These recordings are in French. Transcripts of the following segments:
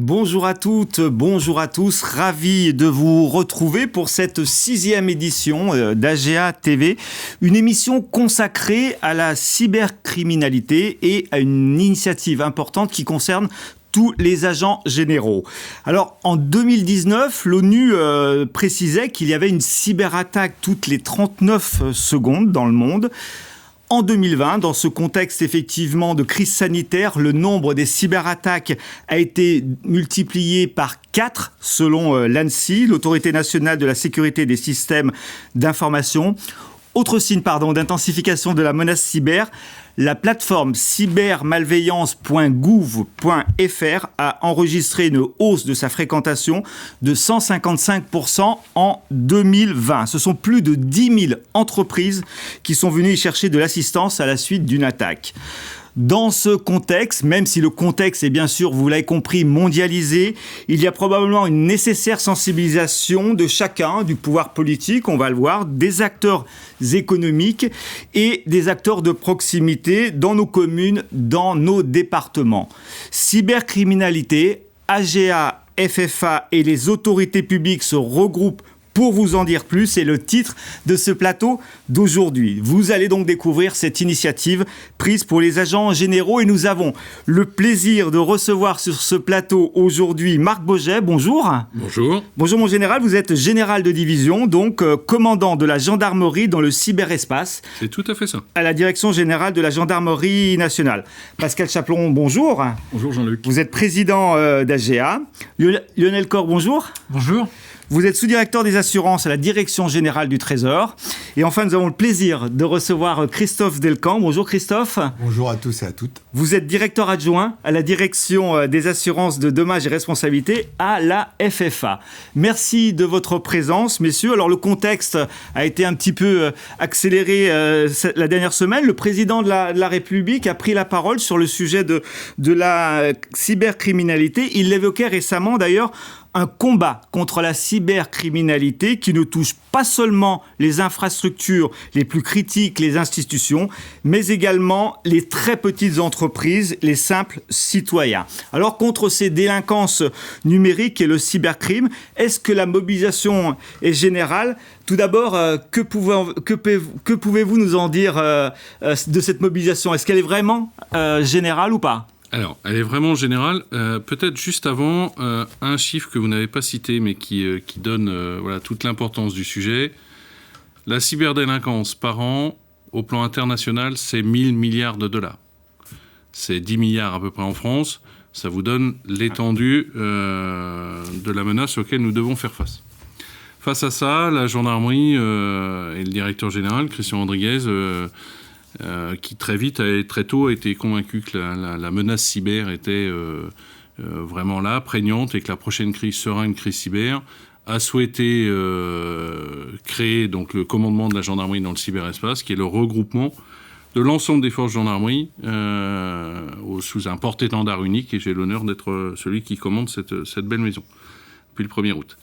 Bonjour à toutes, bonjour à tous, ravi de vous retrouver pour cette 6e édition d'AGA TV, une émission consacrée à la cybercriminalité et à une initiative importante qui concerne tous les agents généraux. Alors, en 2019, l'ONU précisait qu'il y avait une cyberattaque toutes les 39 secondes dans le monde. En 2020, dans ce contexte effectivement de crise sanitaire, le nombre des cyberattaques a été multiplié par 4 selon l'ANSSI, l'Autorité nationale de la sécurité des systèmes d'information. Autre signe d'intensification de la menace cyber, la plateforme cybermalveillance.gouv.fr a enregistré une hausse de sa fréquentation de 155% en 2020. Ce sont plus de 10 000 entreprises qui sont venues y chercher de l'assistance à la suite d'une attaque. Dans ce contexte, même si le contexte est bien sûr, vous l'avez compris, mondialisé, il y a probablement une nécessaire sensibilisation de chacun, du pouvoir politique, on va le voir, des acteurs économiques et des acteurs de proximité dans nos communes, dans nos départements. Cybercriminalité, AGA, FFA et les autorités publiques se regroupent pour vous en dire plus, c'est le titre de ce plateau d'aujourd'hui. Vous allez donc découvrir cette initiative prise pour les agents généraux et nous avons le plaisir de recevoir sur ce plateau aujourd'hui Marc Boget. Bonjour. Bonjour. Bonjour mon général, vous êtes général de division, donc commandant de la gendarmerie dans le cyberespace. C'est tout à fait ça. À la direction générale de la gendarmerie nationale. Pascal Chaplon, bonjour. Bonjour Jean-Luc. Vous êtes président d'AGA. Lionel Corr, bonjour. Bonjour. Vous êtes sous-directeur des assurances à la Direction Générale du Trésor. Et enfin, nous avons le plaisir de recevoir Christophe Delcamp. Bonjour Christophe. Bonjour à tous et à toutes. Vous êtes directeur adjoint à la Direction des assurances de dommages et responsabilités à la FFA. Merci de votre présence, messieurs. Alors, le contexte a été un petit peu accéléré la dernière semaine. Le président de la République a pris la parole sur le sujet de la cybercriminalité. Il l'évoquait récemment d'ailleurs, un combat contre la cybercriminalité qui ne touche pas seulement les infrastructures les plus critiques, les institutions, mais également les très petites entreprises, les simples citoyens. Alors, contre ces délinquances numériques et le cybercrime, est-ce que la mobilisation est générale ? Tout d'abord, que pouvez-vous nous en dire de cette mobilisation ? Est-ce qu'elle est vraiment générale ou pas ? Alors, elle est vraiment générale. Peut-être juste avant, un chiffre que vous n'avez pas cité, mais qui donne toute l'importance du sujet. La cyberdélinquance par an, au plan international, c'est 1 000 milliards de dollars. C'est 10 milliards à peu près en France. Ça vous donne l'étendue de la menace auquel nous devons faire face. Face à ça, la gendarmerie et le directeur général, Christian Rodriguez, qui très vite et très tôt a été convaincu que la menace cyber était vraiment là, prégnante, et que la prochaine crise sera une crise cyber, a souhaité créer donc le commandement de la gendarmerie dans le cyberespace, qui est le regroupement de l'ensemble des forces de gendarmerie sous un porte-étendard unique, et j'ai l'honneur d'être celui qui commande cette belle maison depuis le 1er août.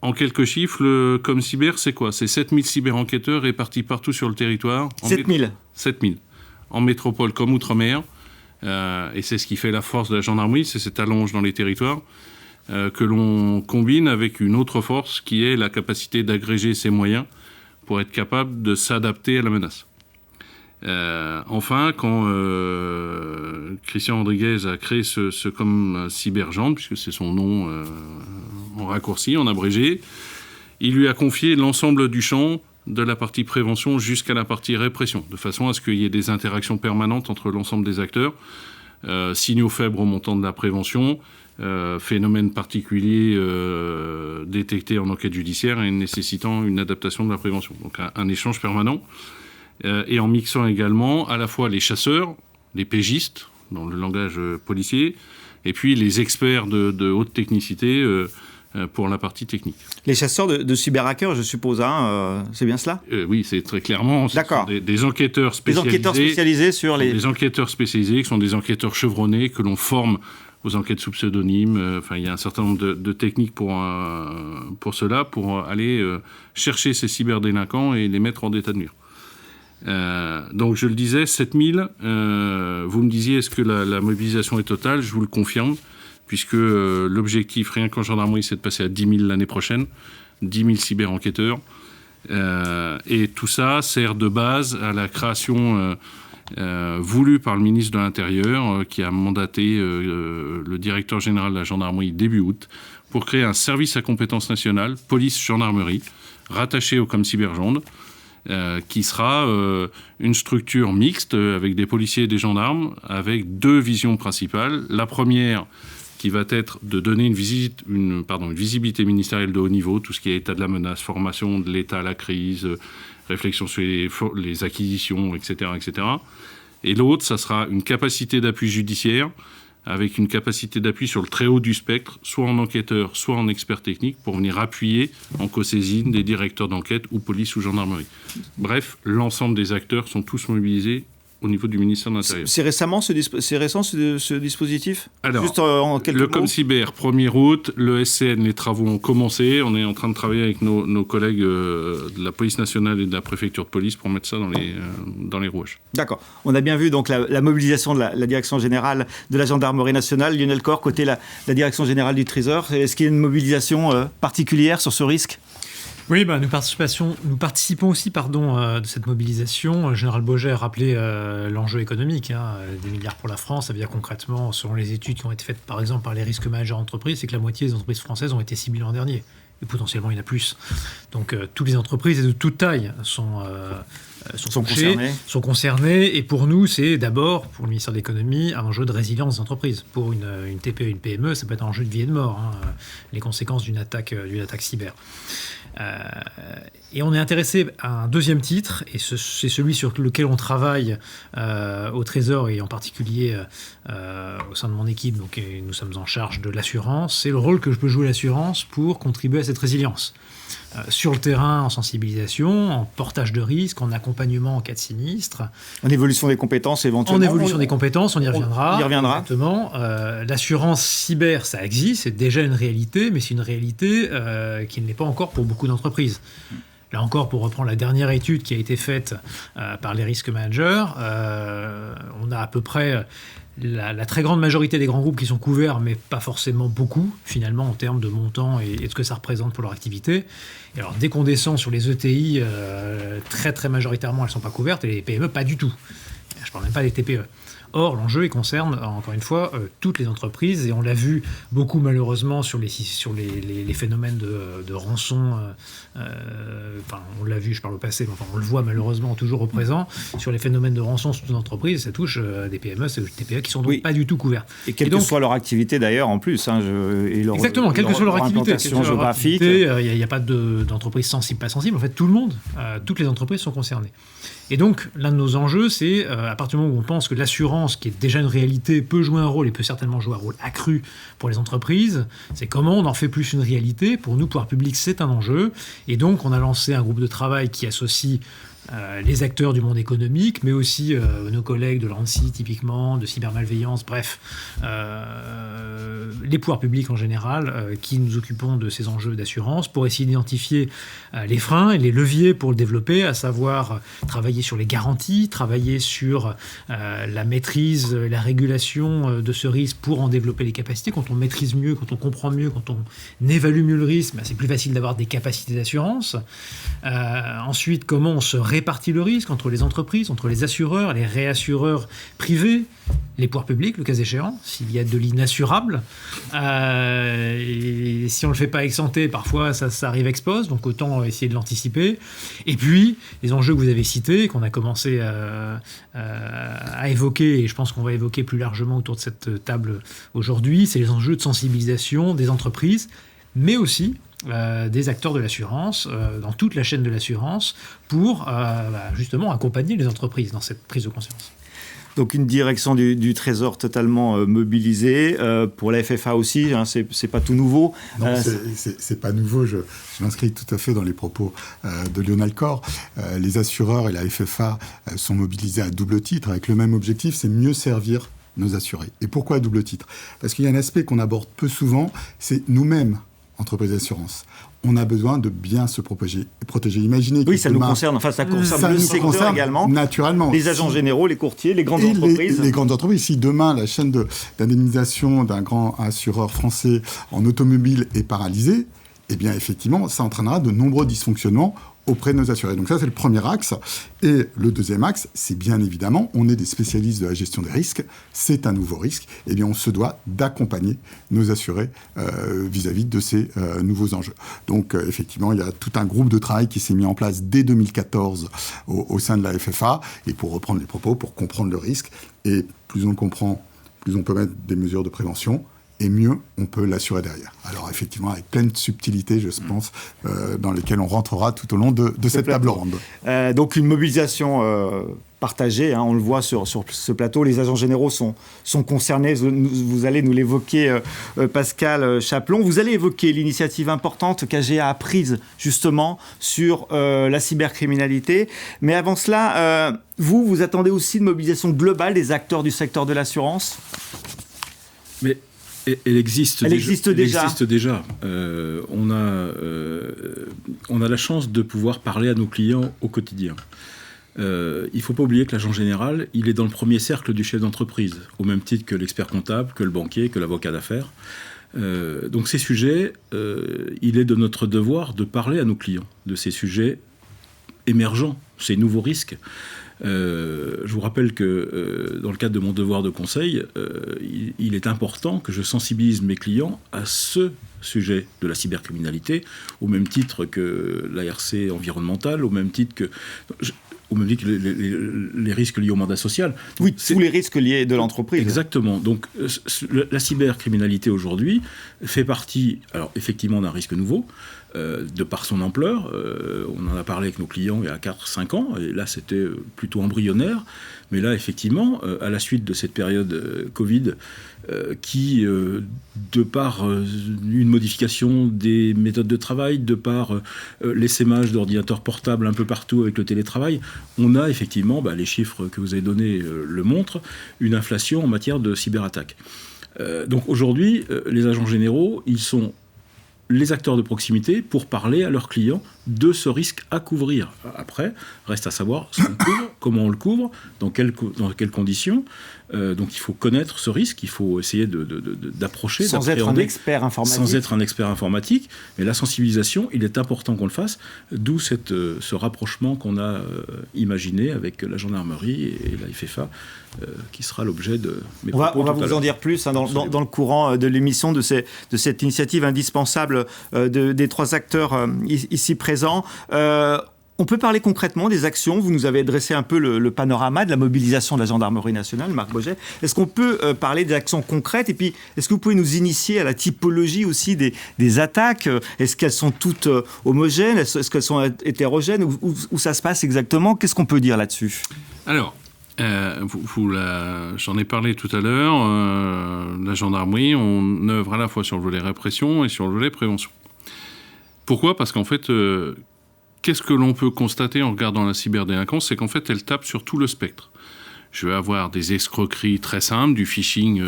En quelques chiffres, comme cyber, c'est quoi ? C'est 7000 cyber-enquêteurs répartis partout sur le territoire. 7000 7000. En métropole comme outre-mer. Et c'est ce qui fait la force de la gendarmerie, c'est cette allonge dans les territoires, que l'on combine avec une autre force qui est la capacité d'agréger ses moyens pour être capable de s'adapter à la menace. Enfin, quand Christian Rodriguez a créé ce comme cybergendre, puisque c'est son nom en raccourci, en abrégé, il lui a confié l'ensemble du champ de la partie prévention jusqu'à la partie répression, de façon à ce qu'il y ait des interactions permanentes entre l'ensemble des acteurs, signaux faibles remontant de la prévention, phénomènes particuliers détectés en enquête judiciaire et nécessitant une adaptation de la prévention. Donc un échange permanent. Et en mixant également à la fois les chasseurs, les pégistes, dans le langage policier, et puis les experts de haute technicité pour la partie technique. Les chasseurs de cyberhackers, je suppose, c'est bien cela ? Oui, c'est très clairement. D'accord. Des enquêteurs spécialisés. Des enquêteurs spécialisés sur les... Des enquêteurs spécialisés qui sont des enquêteurs chevronnés que l'on forme aux enquêtes sous pseudonyme. Il y a un certain nombre de techniques pour cela, pour aller chercher ces cyberdélinquants et les mettre en état de nuire. Donc je le disais, 7000, vous me disiez est-ce que la mobilisation est totale? Je vous le confirme, puisque l'objectif, rien qu'en gendarmerie, c'est de passer à 10 000 l'année prochaine, 10 000 cyber-enquêteurs. Et tout ça sert de base à la création voulue par le ministre de l'Intérieur, qui a mandaté le directeur général de la gendarmerie début août, pour créer un service à compétence nationale, police-gendarmerie, rattaché au ComCyberGenD, qui sera une structure mixte avec des policiers et des gendarmes, avec 2 visions principales. La première, qui va être de donner une visibilité ministérielle de haut niveau, tout ce qui est état de la menace, formation de l'état à la crise, réflexion sur les acquisitions, etc., etc. Et l'autre, ça sera une capacité d'appui judiciaire, avec une capacité d'appui sur le très haut du spectre, soit en enquêteur, soit en expert technique, pour venir appuyer en co-saisine des directeurs d'enquête ou police ou gendarmerie. Bref, l'ensemble des acteurs sont tous mobilisés au niveau du ministère de l'Intérieur. C'est récent ce dispositif? Alors, juste en quelques le mots. ComCyber, 1er août, le SCN, les travaux ont commencé. On est en train de travailler avec nos collègues de la police nationale et de la préfecture de police pour mettre ça dans les rouages. D'accord. On a bien vu donc la mobilisation de la direction générale de la gendarmerie nationale. Lionel Corre, côté la direction générale du Trésor. Est-ce qu'il y a une mobilisation particulière sur ce risque? Oui, nous participons aussi de cette mobilisation. Le général Baugé a rappelé l'enjeu économique, des milliards pour la France. Ça veut dire concrètement, selon les études qui ont été faites par exemple par les risques managers entreprises, c'est que la moitié des entreprises françaises ont été ciblées l'an dernier. Et potentiellement, il y en a plus. Donc, toutes les entreprises et de toute taille sont concernées. Et pour nous, c'est d'abord, pour le ministère de l'économie, un enjeu de résilience des entreprises. Pour une TPE, une PME, ça peut être un enjeu de vie et de mort, les conséquences d'une attaque cyber. Et on est intéressé à un deuxième titre, et c'est celui sur lequel on travaille au Trésor, et en particulier au sein de mon équipe, donc, nous sommes en charge de l'assurance. C'est le rôle que je peux jouer l'assurance pour contribuer à cette résilience. Sur le terrain, en sensibilisation, en portage de risque, en accompagnement en cas de sinistre. En évolution des compétences éventuellement. En évolution des compétences, on y reviendra. On y reviendra. Exactement. L'assurance cyber, ça existe, c'est déjà une réalité, mais c'est une réalité qui ne l'est pas encore pour beaucoup d'entreprises. Là encore, pour reprendre la dernière étude qui a été faite par les risques managers, on a à peu près la très grande majorité des grands groupes qui sont couverts, mais pas forcément beaucoup, finalement, en termes de montant et de ce que ça représente pour leur activité. Et alors, dès qu'on descend sur les ETI, très très majoritairement, elles ne sont pas couvertes, et les PME, pas du tout. Je ne parle même pas des TPE. Or, l'enjeu, il concerne, encore une fois, toutes les entreprises, et on l'a vu beaucoup, malheureusement, sur les phénomènes de rançon. On l'a vu, je parle au passé, mais on le voit malheureusement toujours au présent, sur les phénomènes de rançon sur une entreprise, ça touche des PME, c'est des TPE qui sont donc pas du tout couverts. Et quelle que soit leur activité, d'ailleurs, en plus. Exactement, quelle que soit leur activité. Géographique. Il n'y a pas d'entreprise sensible, pas sensible. En fait, tout le monde, toutes les entreprises sont concernées. Et donc, l'un de nos enjeux, c'est, à partir du moment où on pense que l'assurance, qui est déjà une réalité, peut jouer un rôle et peut certainement jouer un rôle accru pour les entreprises, c'est comment on en fait plus une réalité. Pour nous, pouvoir public, c'est un enjeu. Et donc, on a lancé un groupe de travail qui associe les acteurs du monde économique, mais aussi nos collègues de l'ANSSI, typiquement, de cybermalveillance, bref, les pouvoirs publics en général, qui nous occupons de ces enjeux d'assurance pour essayer d'identifier les freins et les leviers pour le développer, à savoir travailler sur les garanties, travailler sur la maîtrise, la régulation de ce risque pour en développer les capacités. Quand on maîtrise mieux, quand on comprend mieux, quand on évalue mieux le risque, c'est plus facile d'avoir des capacités d'assurance. Ensuite, comment on se répartit le risque entre les entreprises, entre les assureurs, les réassureurs privés, les pouvoirs publics, le cas échéant, s'il y a de l'inassurable. Et si on ne le fait pas ex ante, parfois ça arrive ex post, donc autant essayer de l'anticiper. Et puis, les enjeux que vous avez cités, qu'on a commencé à évoquer, et je pense qu'on va évoquer plus largement autour de cette table aujourd'hui, c'est les enjeux de sensibilisation des entreprises, mais aussi des acteurs de l'assurance, dans toute la chaîne de l'assurance, pour justement accompagner les entreprises dans cette prise de conscience. Donc une direction du Trésor totalement mobilisée, pour la FFA aussi, c'est pas tout nouveau. Non, c'est pas nouveau, je m'inscris tout à fait dans les propos de Lionel Corre. Les assureurs et la FFA sont mobilisés à double titre, avec le même objectif, c'est mieux servir nos assurés. Et pourquoi à double titre ? Parce qu'il y a un aspect qu'on aborde peu souvent, c'est nous-mêmes, entreprise d'assurance. On a besoin de bien se protéger. Imaginez que ça nous concerne. Enfin, ça concerne le secteur également. Naturellement. Les agents généraux, les courtiers, les grandes entreprises. Les grandes entreprises. Si demain, la chaîne d'indemnisation d'un grand assureur français en automobile est paralysée, eh bien, effectivement, ça entraînera de nombreux dysfonctionnements auprès de nos assurés. Donc ça, c'est le premier axe. Et le deuxième axe, c'est bien évidemment, on est des spécialistes de la gestion des risques, c'est un nouveau risque, eh bien on se doit d'accompagner nos assurés vis-à-vis de ces nouveaux enjeux. Donc effectivement, il y a tout un groupe de travail qui s'est mis en place dès 2014 au sein de la FFA, et pour reprendre les propos, pour comprendre le risque, et plus on le comprend, plus on peut mettre des mesures de prévention, et mieux on peut l'assurer derrière. Alors effectivement, avec plein de subtilités, je pense, dans lesquelles on rentrera tout au long de cette table ronde. Donc une mobilisation partagée, on le voit sur ce plateau. Les agents généraux sont concernés. Vous allez nous l'évoquer, Pascal Chaplon. Vous allez évoquer l'initiative importante qu'AGA a prise justement sur la cybercriminalité. Mais avant cela, vous attendez aussi une mobilisation globale des acteurs du secteur de l'assurance ? Mais elle existe déjà. On a la chance de pouvoir parler à nos clients au quotidien. Il ne faut pas oublier que l'agent général, il est dans le premier cercle du chef d'entreprise, au même titre que l'expert comptable, que le banquier, que l'avocat d'affaires. Donc ces sujets, il est de notre devoir de parler à nos clients de ces sujets émergents, ces nouveaux risques. Je vous rappelle que dans le cadre de mon devoir de conseil, il est important que je sensibilise mes clients à ce sujet de la cybercriminalité, au même titre que l'ARC environnementale, au même titre que les risques liés au mandat social. Oui, tous les risques liés de l'entreprise. Exactement. Donc la cybercriminalité aujourd'hui fait partie, alors effectivement, d'un risque nouveau, de par son ampleur. On en a parlé avec nos clients il y a 4-5 ans, et là c'était plutôt embryonnaire. Mais là, effectivement, à la suite de cette période Covid, qui, de par une modification des méthodes de travail, de par l'essaimage d'ordinateurs portables un peu partout avec le télétravail, on a effectivement, les chiffres que vous avez donnés le montrent, une inflation en matière de cyberattaques. Donc aujourd'hui, les agents généraux, ils sont les acteurs de proximité pour parler à leurs clients de ce risque à couvrir. Après, reste à savoir ce qu'on couvre, comment on le couvre, dans quelles conditions. Donc il faut connaître ce risque, il faut essayer d'approcher, sans être un expert informatique. Sans être un expert informatique, mais la sensibilisation, il est important qu'on le fasse, d'où ce rapprochement qu'on a imaginé avec la gendarmerie et la FFA, qui sera l'objet de mes propos. On va vous en dire plus dans le courant de l'émission de cette initiative indispensable des trois acteurs ici présents. On peut parler concrètement des actions. Vous nous avez dressé un peu le panorama de la mobilisation de la gendarmerie nationale, Marc Boget. Est-ce qu'on peut parler des actions concrètes ? Et puis, est-ce que vous pouvez nous initier à la typologie aussi des attaques ? Est-ce qu'elles sont toutes homogènes ? Est-ce qu'elles sont hétérogènes ? Où ça se passe exactement ? Qu'est-ce qu'on peut dire là-dessus ? Alors, j'en ai parlé tout à l'heure. La gendarmerie, on œuvre à la fois sur le volet répression et sur le volet prévention. Pourquoi ? Parce qu'en fait, qu'est-ce que l'on peut constater en regardant la cyberdélinquance ? C'est qu'en fait, elle tape sur tout le spectre. Je vais avoir des escroqueries très simples, du phishing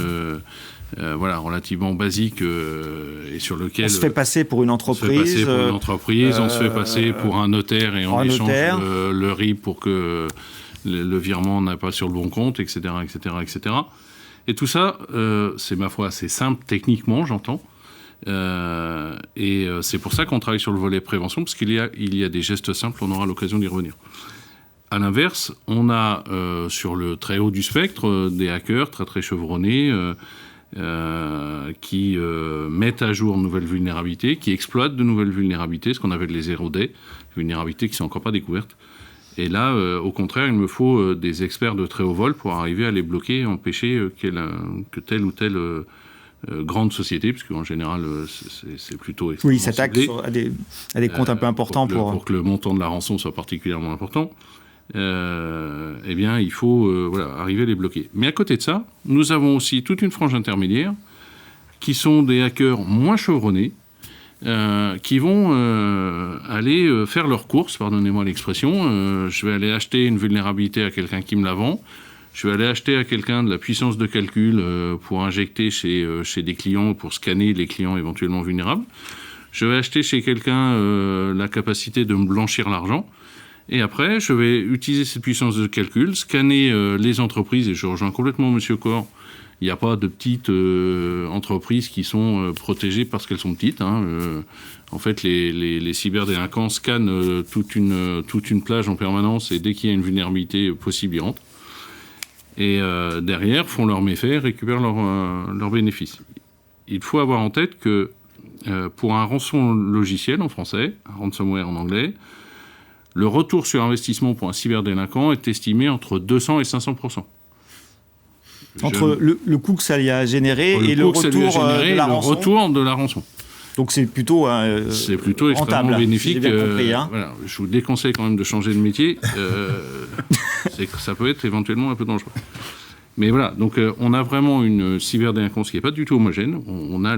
relativement basique et sur lequel... On se fait passer pour une entreprise. On se fait passer pour un notaire et on échange le RIB pour que le virement n'a pas sur le bon compte, etc., etc., etc. Et tout ça, c'est ma foi assez simple techniquement, j'entends. Et c'est pour ça qu'on travaille sur le volet prévention, parce qu'il y a des gestes simples, on aura l'occasion d'y revenir. À l'inverse, on a sur le très haut du spectre des hackers très très chevronnés qui mettent à jour de nouvelles vulnérabilités, qui exploitent de nouvelles vulnérabilités, ce qu'on appelle les 0D, vulnérabilités qui ne sont encore pas découvertes. Et là, au contraire, il me faut des experts de très haut vol pour arriver à les bloquer et empêcher que telle ou telle grande société, parce qu'en général, c'est plutôt extrêmement oui, s'attaque à des comptes un peu importants pour que le montant de la rançon soit particulièrement important. Eh bien, il faut arriver à les bloquer. Mais à côté de ça, nous avons aussi toute une frange intermédiaire qui sont des hackers moins chevronnés, qui vont aller faire leurs courses, pardonnez-moi l'expression. Je vais aller acheter une vulnérabilité à quelqu'un qui me la vend. Je vais aller acheter à quelqu'un de la puissance de calcul pour injecter chez des clients, pour scanner les clients éventuellement vulnérables. je vais acheter chez quelqu'un la capacité de me blanchir l'argent. Et après, je vais utiliser cette puissance de calcul, scanner les entreprises, et je rejoins complètement M. Corr. Il n'y a pas de petites entreprises qui sont protégées parce qu'elles sont petites. En fait, les cyberdélinquants scannent toute une plage en permanence, et dès qu'il y a une vulnérabilité possible, ils rentrent. Et derrière, font leurs méfaits, récupèrent leurs bénéfices. Il faut avoir en tête que pour un rançon logiciel en français, un ransomware en anglais, le retour sur investissement pour un cyberdélinquant est estimé entre 200 et 500%. Entre le coût que ça lui a généré et le retour de la rançon. Donc c'est plutôt extrêmement rentable, bénéfique. Si j'ai bien compris, voilà, je vous déconseille quand même de changer de métier. C'est que ça peut être éventuellement un peu dangereux. Mais voilà, donc on a vraiment une cyberdélinquance qui n'est pas du tout homogène. On a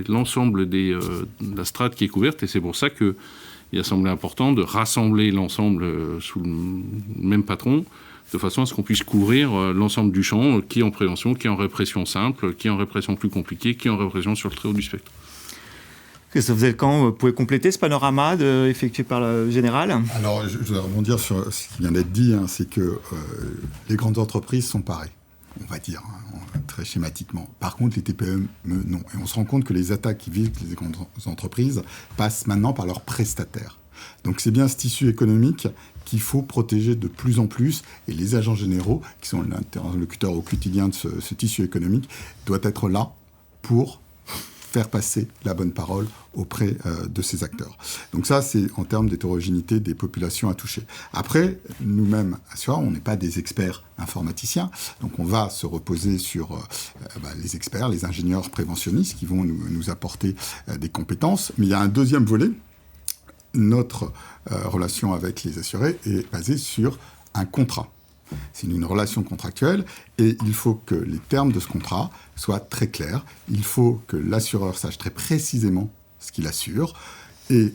l'ensemble de la strate qui est couverte, et c'est pour ça qu'il a semblé important de rassembler l'ensemble sous le même patron, de façon à ce qu'on puisse couvrir l'ensemble du champ, qui est en prévention, qui est en répression simple, qui est en répression plus compliquée, qui est en répression sur le très haut du spectre. Christophe Delcan, vous pouvez compléter ce panorama effectué par le général ? Alors, je voudrais rebondir sur ce qui vient d'être dit, c'est que les grandes entreprises sont pareilles, on va dire, très schématiquement. Par contre, les TPE, non. Et on se rend compte que les attaques qui visent les grandes entreprises passent maintenant par leurs prestataires. Donc c'est bien ce tissu économique qu'il faut protéger de plus en plus, et les agents généraux, qui sont l'interlocuteur au quotidien de ce tissu économique, doivent être là pour faire passer la bonne parole auprès de ces acteurs. Donc ça, c'est en termes d'hétérogénéité des populations à toucher. Après, nous-mêmes, assureurs, on n'est pas des experts informaticiens, donc on va se reposer sur les experts, les ingénieurs préventionnistes qui vont nous apporter des compétences. Mais il y a un deuxième volet. Notre relation avec les assurés est basée sur un contrat. C'est une relation contractuelle, et il faut que les termes de ce contrat soient très clairs. Il faut que l'assureur sache très précisément ce qu'il assure, et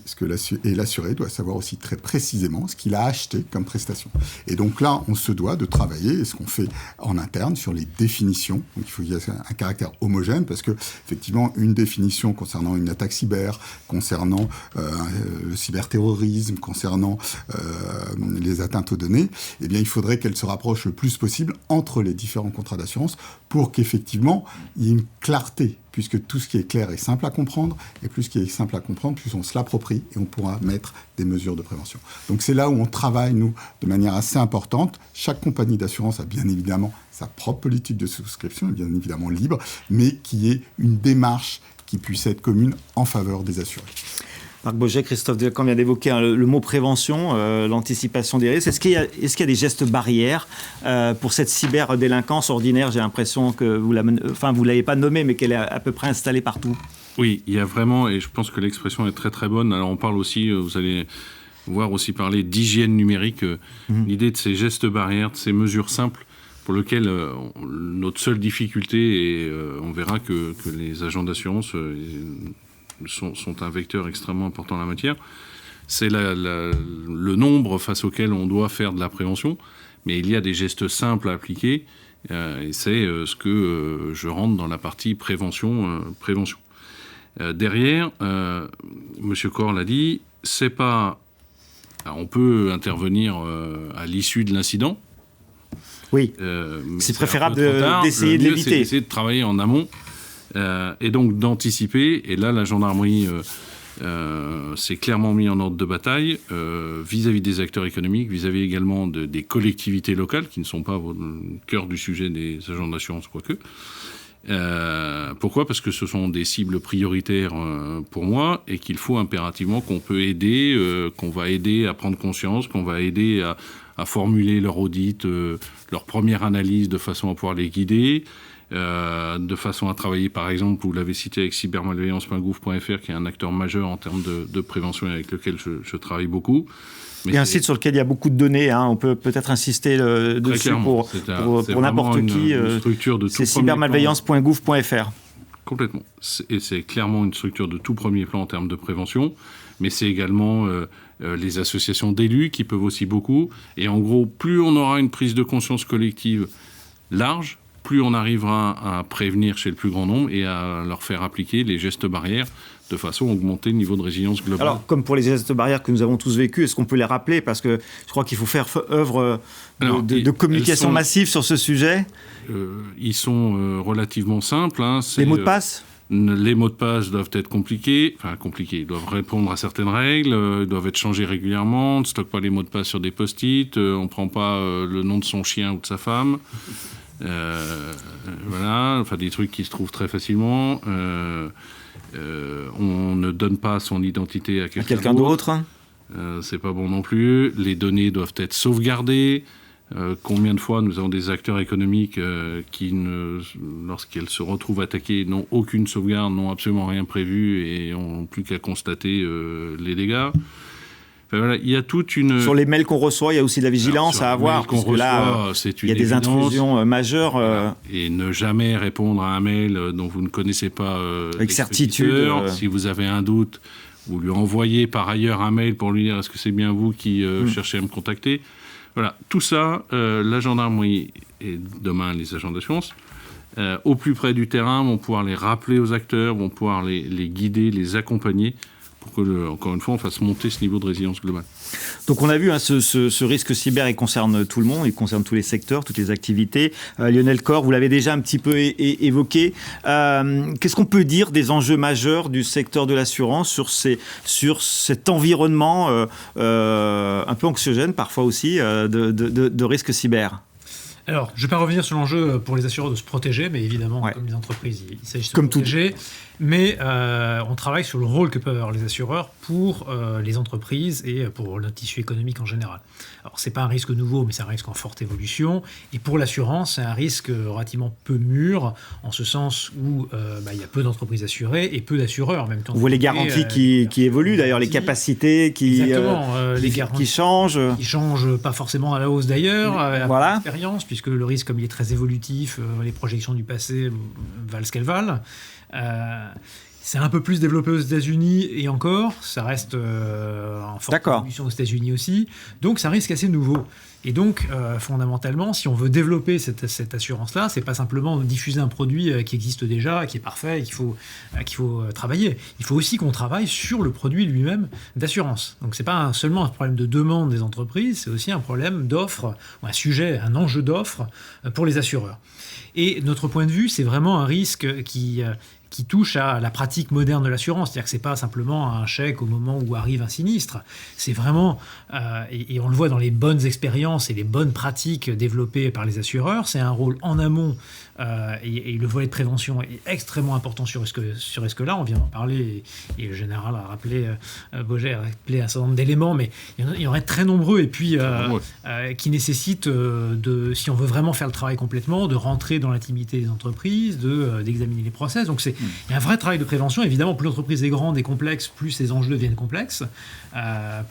l'assuré doit savoir aussi très précisément ce qu'il a acheté comme prestation. Et donc là, on se doit de travailler, et ce qu'on fait en interne, sur les définitions. Donc il faut qu'il y ait un caractère homogène, parce que effectivement, une définition concernant une attaque cyber, concernant le cyberterrorisme, concernant les atteintes aux données, eh bien, il faudrait qu'elle se rapproche le plus possible entre les différents contrats d'assurance, pour qu'effectivement, il y ait une clarté, puisque tout ce qui est clair est simple à comprendre, et plus ce qui est simple à comprendre, plus on se l'approprie, et on pourra mettre des mesures de prévention. Donc c'est là où on travaille, nous, de manière assez importante. Chaque compagnie d'assurance a bien évidemment sa propre politique de souscription, bien évidemment libre, mais qui est une démarche qui puisse être commune en faveur des assurés. Marc Boget, Christophe Delcan vient d'évoquer le mot prévention, l'anticipation des risques. Est-ce qu'il y a des gestes barrières pour cette cyberdélinquance ordinaire ? J'ai l'impression que vous ne l'avez pas nommée, mais qu'elle est à peu près installée partout. Oui, il y a vraiment, et je pense que l'expression est très très bonne. Alors on parle aussi, vous allez voir aussi parler d'hygiène numérique, l'idée de ces gestes barrières, de ces mesures simples pour lesquelles notre seule difficulté, et on verra que les agents d'assurance sont un vecteur extrêmement important en la matière, c'est le nombre face auquel on doit faire de la prévention, mais il y a des gestes simples à appliquer, et c'est ce que je rentre dans la partie prévention. Derrière, M. Corr l'a dit, c'est pas... Alors on peut intervenir à l'issue de l'incident. Oui, c'est préférable d'essayer de l'éviter. C'est d'essayer de travailler en amont, et donc d'anticiper. Et là, la gendarmerie s'est clairement mis en ordre de bataille vis-à-vis des acteurs économiques, vis-à-vis également des collectivités locales, qui ne sont pas au cœur du sujet des agents d'assurance, quoique. Pourquoi ? Parce que ce sont des cibles prioritaires pour moi, et qu'il faut impérativement qu'on peut aider, qu'on va aider à prendre conscience, qu'on va aider à formuler leur audit, leur première analyse, de façon à pouvoir les guider, de façon à travailler, par exemple, vous l'avez cité, avec cybermalveillance.gouv.fr, qui est un acteur majeur en termes de prévention, avec lequel je travaille beaucoup. Il y a un site sur lequel il y a beaucoup de données, on peut peut-être insister dessus pour n'importe qui. C'est cybermalveillance.gouv.fr. Complètement. Et c'est clairement une structure de tout premier plan en termes de prévention, mais c'est également les associations d'élus qui peuvent aussi beaucoup. Et en gros, plus on aura une prise de conscience collective large, plus on arrivera à prévenir chez le plus grand nombre et à leur faire appliquer les gestes barrières de façon à augmenter le niveau de résilience globale. Alors, comme pour les gestes barrières que nous avons tous vécus, est-ce qu'on peut les rappeler? Parce que je crois qu'il faut faire œuvre de communication massive sur ce sujet. Ils sont relativement simples. Les mots de passe Les mots de passe doivent être compliqués. Ils doivent répondre à certaines règles, ils doivent être changés régulièrement. On ne stocke pas les mots de passe sur des post-it, on ne prend pas le nom de son chien ou de sa femme. Des trucs qui se trouvent très facilement. On ne donne pas son identité à quelqu'un d'autre. C'est pas bon non plus. Les données doivent être sauvegardées. Combien de fois nous avons des acteurs économiques qui, lorsqu'elles se retrouvent attaquées, n'ont aucune sauvegarde, n'ont absolument rien prévu et n'ont plus qu'à constater les dégâts. Il y a toute une... Sur les mails qu'on reçoit, il y a aussi de la vigilance à avoir, parce que là, il y a des intrusions majeures. Et ne jamais répondre à un mail dont vous ne connaissez pas avec certitude. Si vous avez un doute, vous lui envoyez par ailleurs un mail pour lui dire « Est-ce que c'est bien vous qui cherchez à me contacter ?» Voilà, tout ça, la gendarmerie et demain les agents d'assurance, au plus près du terrain, vont pouvoir les rappeler aux acteurs, vont pouvoir les guider, les accompagner, pour que, encore une fois, on fasse monter ce niveau de résilience globale. Donc on a vu ce risque cyber, il concerne tout le monde, il concerne tous les secteurs, toutes les activités. Lionel Corre, vous l'avez déjà un petit peu évoqué. Qu'est-ce qu'on peut dire des enjeux majeurs du secteur de l'assurance sur cet environnement un peu anxiogène parfois aussi de risque cyber? Alors, je ne vais pas revenir sur l'enjeu pour les assureurs de se protéger, mais évidemment, comme les entreprises, il s'agit de se protéger. Mais on travaille sur le rôle que peuvent avoir les assureurs pour les entreprises et pour le tissu économique en général. Alors, ce n'est pas un risque nouveau, mais c'est un risque en forte évolution. Et pour l'assurance, c'est un risque relativement peu mûr, en ce sens où il y a peu d'entreprises assurées et peu d'assureurs en même temps. Vous voyez les garanties qui évoluent, d'ailleurs, les capacités qui changent. Qui ne changent pas forcément à la hausse d'ailleurs, à l'expérience, puisque le risque, comme il est très évolutif, les projections du passé valent ce qu'elles valent. C'est un peu plus développé aux États-Unis et encore, ça reste en forte évolution aux États-Unis aussi. Donc, c'est un risque assez nouveau. Et donc, fondamentalement, si on veut développer cette assurance-là, c'est pas simplement diffuser un produit qui existe déjà, qui est parfait, et qu'il faut travailler. Il faut aussi qu'on travaille sur le produit lui-même d'assurance. Donc, c'est pas seulement un problème de demande des entreprises, c'est aussi un problème d'offre, ou un enjeu d'offre pour les assureurs. Et notre point de vue, c'est vraiment un risque qui touche à la pratique moderne de l'assurance. C'est-à-dire que ce n'est pas simplement un chèque au moment où arrive un sinistre. C'est vraiment, et on le voit dans les bonnes expériences et les bonnes pratiques développées par les assureurs, c'est un rôle en amont et le volet de prévention est extrêmement important sur ce risque-là. On vient d'en parler et le général a rappelé, Boget a rappelé un certain nombre d'éléments, mais il y en aurait très nombreux et puis qui nécessitent, si on veut vraiment faire le travail complètement, de rentrer dans l'intimité des entreprises, d'examiner les process. Donc il y a un vrai travail de prévention. Évidemment, plus l'entreprise est grande et complexe, plus ces enjeux deviennent complexes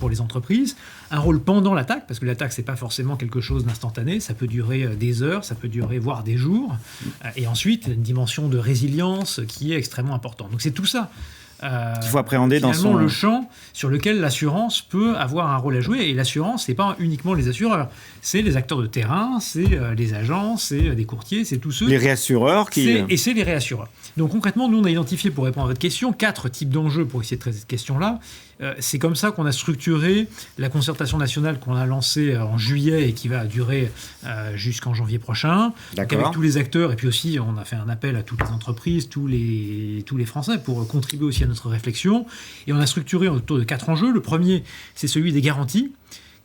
pour les entreprises. Un rôle pendant l'attaque, parce que l'attaque, c'est pas forcément quelque chose d'instantané. Ça peut durer des heures, ça peut durer voire des jours. Et ensuite, une dimension de résilience qui est extrêmement importante. Donc c'est tout ça. Il faut appréhender dans le champ sur lequel l'assurance peut avoir un rôle à jouer. Et l'assurance, c'est pas uniquement les assureurs. C'est les acteurs de terrain, c'est les agents, c'est des courtiers, c'est tous ceux... Les réassureurs Et c'est les réassureurs. Donc concrètement, nous, on a identifié, pour répondre à votre question, 4 types d'enjeux pour essayer de traiter cette question-là. C'est comme ça qu'on a structuré la concertation nationale qu'on a lancée en juillet et qui va durer jusqu'en janvier prochain. Donc avec tous les acteurs, et puis aussi on a fait un appel à toutes les entreprises, tous les Français pour contribuer aussi à notre réflexion. Et on a structuré autour de 4 enjeux. Le premier, c'est celui des garanties.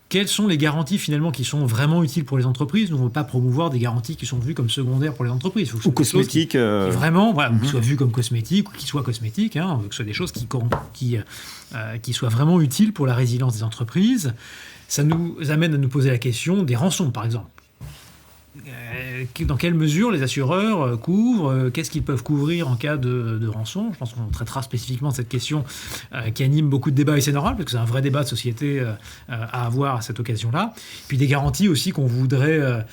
Quelles sont les garanties finalement qui sont vraiment utiles pour les entreprises? Nous ne voulons pas promouvoir des garanties qui sont vues comme secondaires pour les entreprises. Ou cosmétiques. Vraiment, qui soient vues comme cosmétiques ou qui soient cosmétiques. On veut que ce soit des choses qui soient vraiment utiles pour la résilience des entreprises. Ça nous amène à nous poser la question des rançons, par exemple. Dans quelle mesure les assureurs couvrent, qu'est-ce qu'ils peuvent couvrir en cas de rançon? Je pense qu'on traitera spécifiquement de cette question qui anime beaucoup de débats et c'est normal parce que c'est un vrai débat de société à avoir à cette occasion-là. Puis des garanties aussi qu'on voudrait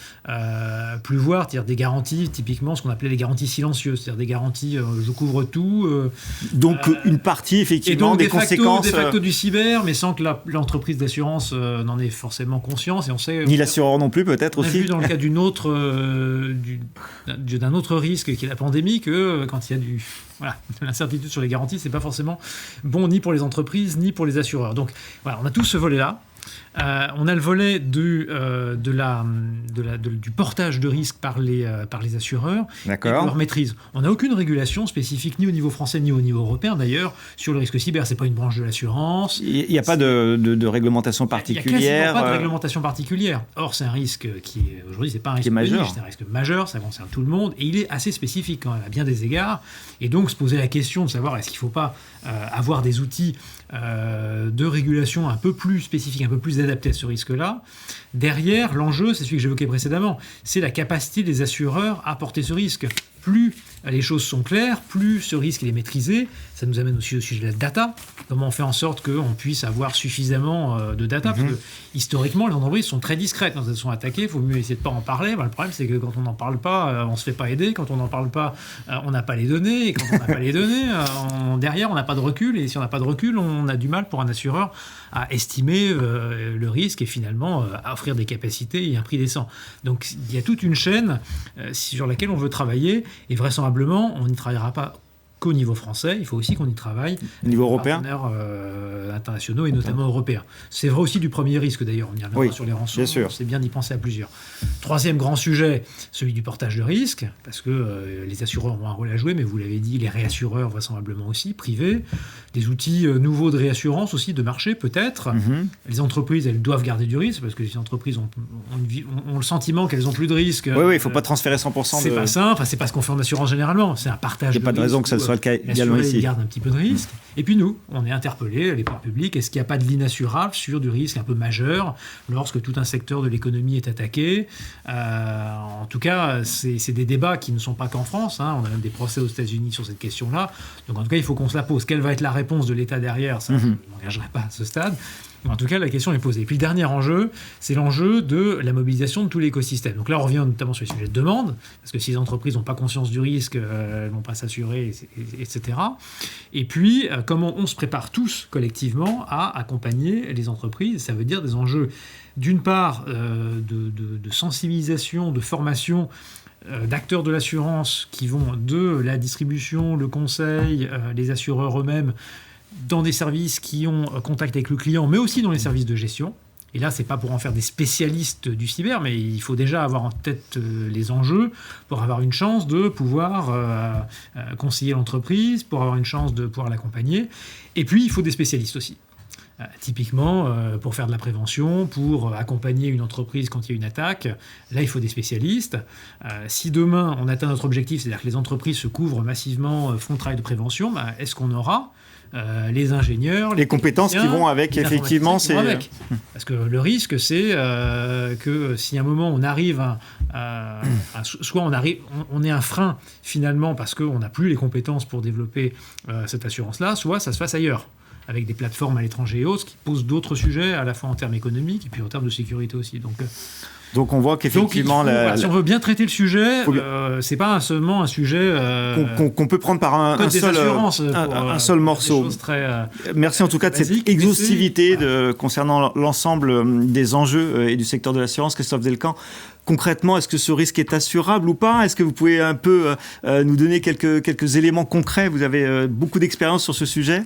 plus voir, c'est-à-dire des garanties typiquement ce qu'on appelait les garanties silencieuses, c'est-à-dire des garanties je couvre tout. Donc une partie effectivement des conséquences. De facto du cyber, mais sans que l'entreprise d'assurance n'en ait forcément conscience. Et on sait, ni l'assureur non plus peut-être aussi. On a vu dans le cas d'une autre d'un autre risque qui est la pandémie que quand il y a de l'incertitude sur les garanties, c'est pas forcément bon ni pour les entreprises ni pour les assureurs. Donc voilà, on a tout ce volet-là. On a le volet du portage de risque par les assureurs et de leur maîtrise. On n'a aucune régulation spécifique ni au niveau français ni au niveau européen d'ailleurs sur le risque cyber. C'est pas une branche de l'assurance. Il n'y a pas de réglementation particulière. Il n'y a quasiment pas de réglementation particulière. Or, c'est un risque qui aujourd'hui c'est pas un risque majeur. C'est un risque majeur. Ça concerne tout le monde et il est assez spécifique quand même à bien des égards. Et donc se poser la question de savoir est-ce qu'il ne faut pas avoir des outils de régulation un peu plus spécifiques, un peu plus adaptés à ce risque-là. Derrière, l'enjeu, c'est celui que j'évoquais précédemment, c'est la capacité des assureurs à porter ce risque. Plus les choses sont claires, plus ce risque il est maîtrisé. Ça nous amène aussi au sujet de la data. Comment on fait en sorte qu'on puisse avoir suffisamment de data parce que historiquement, les entreprises sont très discrètes quand elles sont attaquées. Il faut mieux essayer de ne pas en parler. Le problème, c'est que quand on n'en parle pas, on ne se fait pas aider. Quand on n'en parle pas, on n'a pas les données. Et quand on n'a pas les données, derrière, on n'a pas de recul. Et si on n'a pas de recul, on a du mal pour un assureur à estimer le risque et finalement à offrir des capacités et un prix décent. Donc il y a toute une chaîne sur laquelle on veut travailler et vraisemblablement on n'y travaillera pas qu'au niveau français, il faut aussi qu'on y travaille au niveau européen, partenaires internationaux et notamment européens. C'est vrai aussi du premier risque d'ailleurs, on y reviendra sur les rançons, c'est bien d'y penser à plusieurs. Troisième grand sujet, celui du portage de risque, parce que les assureurs ont un rôle à jouer, mais vous l'avez dit, les réassureurs vraisemblablement aussi, privés, des outils nouveaux de réassurance aussi, de marché peut-être. Les entreprises, elles doivent garder du risque, parce que les entreprises ont le sentiment qu'elles n'ont plus de risque. Oui, il ne faut pas transférer 100% c'est pas ça, c'est pas ce qu'on fait en assurance généralement, c'est un partage de risque. Il n'y a pas de raison que ça soit le cas également ici. Ils gardent un petit peu de risque. Et puis nous, on est interpellés, les pouvoirs publics, est-ce qu'il n'y a pas de l'inassurable sur du risque un peu majeur lorsque tout un secteur de l'économie est attaqué. En tout cas, c'est des débats qui ne sont pas qu'en France. On a même des procès aux États-Unis sur cette question-là. Donc en tout cas, il faut qu'on se la pose. Quelle va être la réponse de l'État derrière ? Ça, je ne m'engagerai pas à ce stade. En tout cas, la question est posée. Et puis le dernier enjeu, c'est l'enjeu de la mobilisation de tout l'écosystème. Donc là, on revient notamment sur les sujets de demande, parce que si les entreprises n'ont pas conscience du risque, elles ne vont pas s'assurer, etc. Et puis, comment on se prépare tous collectivement à accompagner les entreprises. Ça veut dire des enjeux, d'une part, de sensibilisation, de formation, d'acteurs de l'assurance qui vont de la distribution, le conseil, les assureurs eux-mêmes, dans des services qui ont contact avec le client, mais aussi dans les services de gestion. Et là, c'est pas pour en faire des spécialistes du cyber, mais il faut déjà avoir en tête les enjeux pour avoir une chance de pouvoir conseiller l'entreprise, pour avoir une chance de pouvoir l'accompagner. Et puis, il faut des spécialistes aussi. Typiquement, pour faire de la prévention, pour accompagner une entreprise quand il y a une attaque, là, il faut des spécialistes. Si demain, on atteint notre objectif, c'est-à-dire que les entreprises se couvrent massivement, font le travail de prévention, est-ce qu'on aura les ingénieurs, les compétences qui vont avec, effectivement, c'est parce que le risque, c'est que si à un moment on arrive soit on est un frein finalement parce qu'on n'a plus les compétences pour développer cette assurance-là, soit ça se fasse ailleurs, avec des plateformes à l'étranger et autres, qui posent d'autres sujets à la fois en termes économiques et puis en termes de sécurité aussi. Donc on voit qu'effectivement... si on veut bien traiter le sujet, c'est pas seulement un sujet... qu'on peut prendre par un seul morceau. Merci en tout cas de cette exhaustivité concernant l'ensemble des enjeux et du secteur de l'assurance. Christophe Delcamp, concrètement, est-ce que ce risque est assurable ou pas ? Est-ce que vous pouvez un peu nous donner quelques éléments concrets ? Vous avez beaucoup d'expérience sur ce sujet ?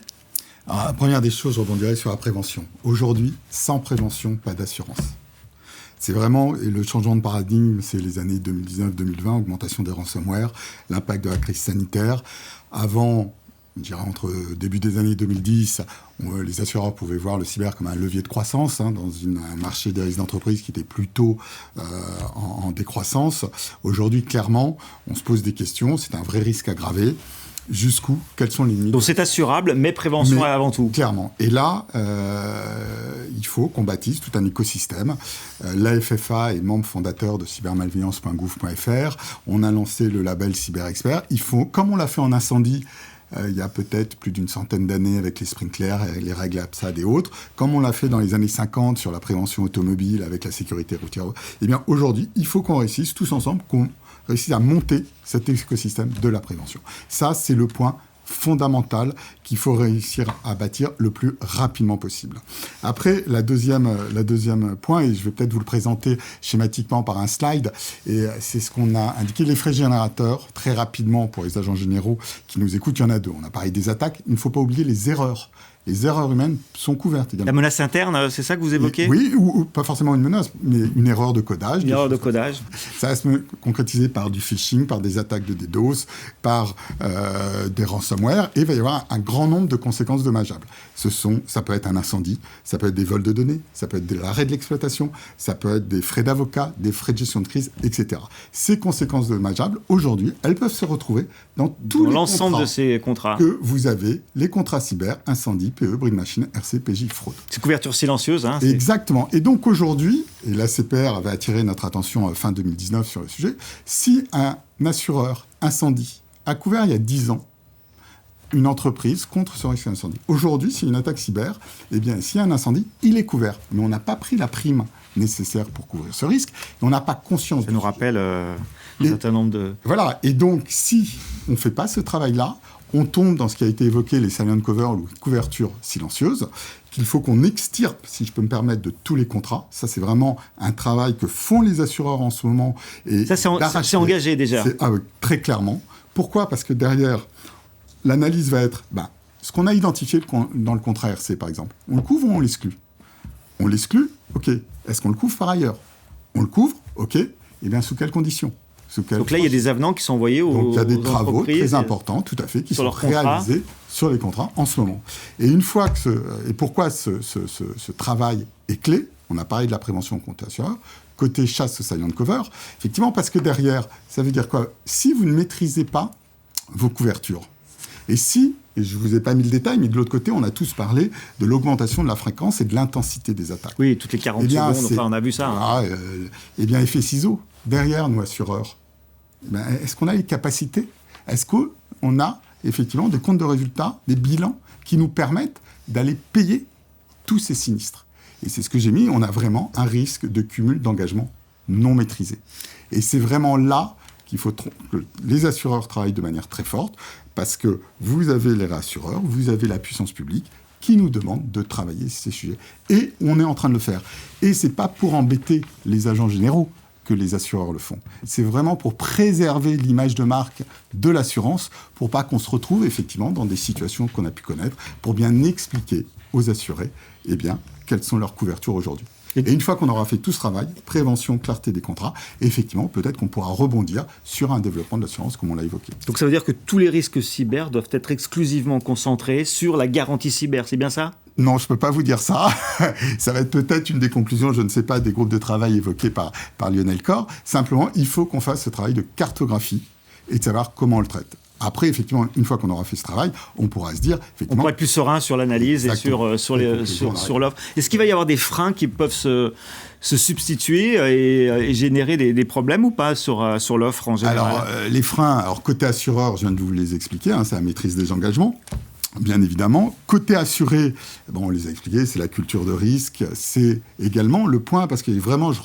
Alors, la première des choses, je rebondirais sur la prévention. Aujourd'hui, sans prévention, pas d'assurance. C'est vraiment le changement de paradigme, c'est les années 2019-2020, augmentation des ransomware, l'impact de la crise sanitaire. Avant, je dirais entre début des années 2010, les assureurs pouvaient voir le cyber comme un levier de croissance dans un marché des risques d'entreprise qui était plutôt en décroissance. Aujourd'hui, clairement, on se pose des questions, c'est un vrai risque aggravé. Jusqu'où ? Quelles sont les limites ? Donc c'est assurable, mais prévention avant tout. Clairement. Et là, il faut qu'on bâtisse tout un écosystème. L'AFFA est membre fondateur de cybermalveillance.gouv.fr. On a lancé le label CyberExpert. Il faut, comme on l'a fait en incendie, il y a peut-être plus d'une centaine d'années avec les sprinklers, et les règles APSAD et autres, comme on l'a fait dans les années 50 sur la prévention automobile avec la sécurité routière. Eh bien, aujourd'hui, il faut qu'on réussisse tous ensemble, qu'on réussisse à monter cet écosystème de la prévention. Ça, c'est le point fondamentale qu'il faut réussir à bâtir le plus rapidement possible. Après, la deuxième point, et je vais peut-être vous le présenter schématiquement par un slide, et c'est ce qu'on a indiqué, les frais générateurs, très rapidement pour les agents généraux qui nous écoutent, il y en a deux. On a parlé des attaques, il ne faut pas oublier les erreurs. Les erreurs humaines sont couvertes également. La menace interne, c'est ça que vous évoquez ? Oui, ou pas forcément une menace, mais une erreur de codage. Une erreur de codage. Ça va se concrétiser par du phishing, par des attaques de DDoS, par des ransomware, et il va y avoir un grand nombre de conséquences dommageables. Ça peut être un incendie, ça peut être des vols de données, ça peut être de l'arrêt de l'exploitation, ça peut être des frais d'avocat, des frais de gestion de crise, etc. Ces conséquences dommageables, aujourd'hui, elles peuvent se retrouver dans tous les l'ensemble contrats de ces contrats que vous avez, les contrats cyber, incendie, PE, bris de machine, RC, PJ, fraude. C'est couverture silencieuse. Hein, Exactement. Et donc aujourd'hui, et la CPR avait attiré notre attention fin 2019 sur le sujet, si un assureur incendie a couvert il y a 10 ans une entreprise contre ce risque d'incendie, aujourd'hui, s'il y a une attaque cyber, eh bien, s'il y a un incendie, il est couvert. Mais on n'a pas pris la prime nécessaire pour couvrir ce risque, et on n'a pas conscience. Ça nous rappelle un certain nombre de... Voilà. Et donc, si on ne fait pas ce travail-là, on tombe dans ce qui a été évoqué, les silent cover ou couverture silencieuse, qu'il faut qu'on extirpe, si je peux me permettre, de tous les contrats. Ça, c'est vraiment un travail que font les assureurs en ce moment. Et ça, c'est engagé déjà. Oui, très clairement. Pourquoi ? Parce que derrière, l'analyse va être ce qu'on a identifié dans le contrat RC, par exemple. On le couvre ou on l'exclut ? On l'exclut ? OK. Est-ce qu'on le couvre par ailleurs ? On le couvre ? OK. Eh bien, sous quelles conditions ? Donc là, il y a des avenants qui sont envoyés aux entreprises. Donc il y a des travaux très importants, tout à fait, qui sont réalisés sur les contrats en ce moment. Et une fois et pourquoi ce travail est clé ? On a parlé de la prévention contre assureur, côté chasse au silent cover, effectivement, parce que derrière, ça veut dire quoi ? Si vous ne maîtrisez pas vos couvertures, et je ne vous ai pas mis le détail, mais de l'autre côté, on a tous parlé de l'augmentation de la fréquence et de l'intensité des attaques. Oui, toutes les 40 secondes, enfin, on a vu ça. Eh bien, effet ciseaux, derrière nous, assureurs, est-ce qu'on a les capacités ? Est-ce qu'on a effectivement des comptes de résultats, des bilans qui nous permettent d'aller payer tous ces sinistres ? Et c'est ce que j'ai mis, on a vraiment un risque de cumul d'engagement non maîtrisé. Et c'est vraiment là qu'il faut que les assureurs travaillent de manière très forte, parce que vous avez les réassureurs, vous avez la puissance publique qui nous demande de travailler ces sujets. Et on est en train de le faire. Et ce n'est pas pour embêter les agents généraux que les assureurs le font. C'est vraiment pour préserver l'image de marque de l'assurance, pour pas qu'on se retrouve effectivement dans des situations qu'on a pu connaître, pour bien expliquer aux assurés quelles sont leurs couvertures aujourd'hui. Et une fois qu'on aura fait tout ce travail, prévention, clarté des contrats, effectivement, peut-être qu'on pourra rebondir sur un développement de l'assurance, comme on l'a évoqué. Donc ça veut dire que tous les risques cyber doivent être exclusivement concentrés sur la garantie cyber, c'est bien ça ? Non, je ne peux pas vous dire ça. Ça va être peut-être une des conclusions, je ne sais pas, des groupes de travail évoqués par Lionel Corr. Simplement, il faut qu'on fasse ce travail de cartographie et de savoir comment on le traite. Après, effectivement, une fois qu'on aura fait ce travail, on pourra se dire... On pourra être plus serein sur l'analyse et sur l'offre. Est-ce qu'il va y avoir des freins qui peuvent se substituer et générer des problèmes ou pas sur l'offre en général ? Alors, les freins, côté assureur, je viens de vous les expliquer, c'est la maîtrise des engagements. Bien évidemment. Côté assuré, on les a expliqués, c'est la culture de risque, c'est également le point, parce que vraiment, je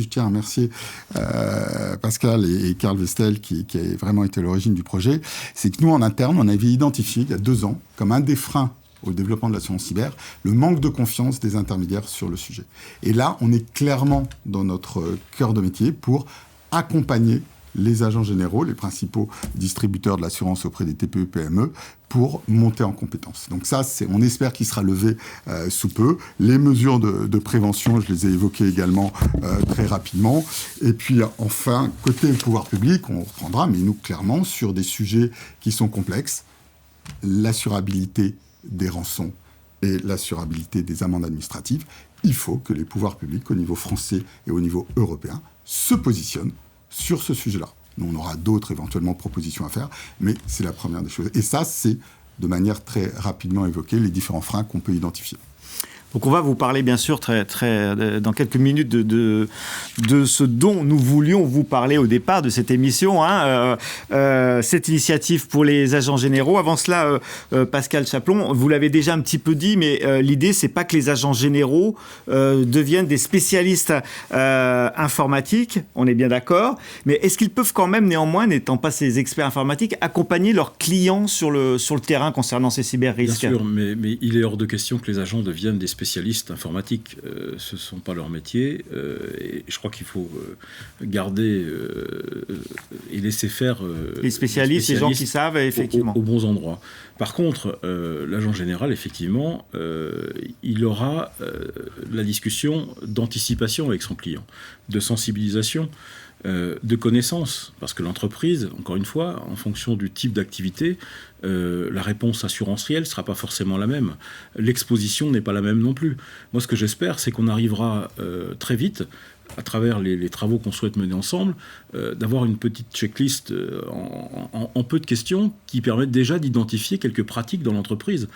tiens à remercier Pascal et Karl Vestel qui a vraiment été à l'origine du projet, c'est que nous, en interne, on avait identifié, il y a 2 ans, comme un des freins au développement de l'assurance cyber, le manque de confiance des intermédiaires sur le sujet. Et là, on est clairement dans notre cœur de métier pour accompagner les agents généraux, les principaux distributeurs de l'assurance auprès des TPE-PME, pour monter en compétences. Donc ça, on espère qu'il sera levé sous peu. Les mesures de prévention, je les ai évoquées également très rapidement. Et puis enfin, côté pouvoir public, on reprendra, mais nous, clairement, sur des sujets qui sont complexes, l'assurabilité des rançons et l'assurabilité des amendes administratives, il faut que les pouvoirs publics, au niveau français et au niveau européen, se positionnent sur ce sujet-là. Nous, on aura d'autres éventuellement propositions à faire, mais c'est la première des choses. Et ça, c'est de manière très rapidement évoquée les différents freins qu'on peut identifier. Donc on va vous parler bien sûr dans quelques minutes de ce dont nous voulions vous parler au départ de cette émission, cette initiative pour les agents généraux. Avant cela, Pascal Chaplon, vous l'avez déjà un petit peu dit, mais l'idée c'est pas que les agents généraux deviennent des spécialistes informatiques, on est bien d'accord, mais est-ce qu'ils peuvent quand même néanmoins, n'étant pas ces experts informatiques, accompagner leurs clients sur le terrain concernant ces cyber-risques ? Bien sûr, mais il est hors de question que les agents deviennent des spécialistes informatiques. Ce ne sont pas leur métier. Et je crois qu'il faut garder et laisser faire les spécialistes, les gens qui savent, effectivement. Aux bons endroits. Par contre, l'agent général, effectivement, il aura la discussion d'anticipation avec son client, de sensibilisation, de connaissances, parce que l'entreprise, encore une fois, en fonction du type d'activité, la réponse assurantielle ne sera pas forcément la même. L'exposition n'est pas la même non plus. Moi, ce que j'espère, c'est qu'on arrivera très vite, à travers les travaux qu'on souhaite mener ensemble, d'avoir une petite checklist en peu de questions qui permettent déjà d'identifier quelques pratiques dans l'entreprise.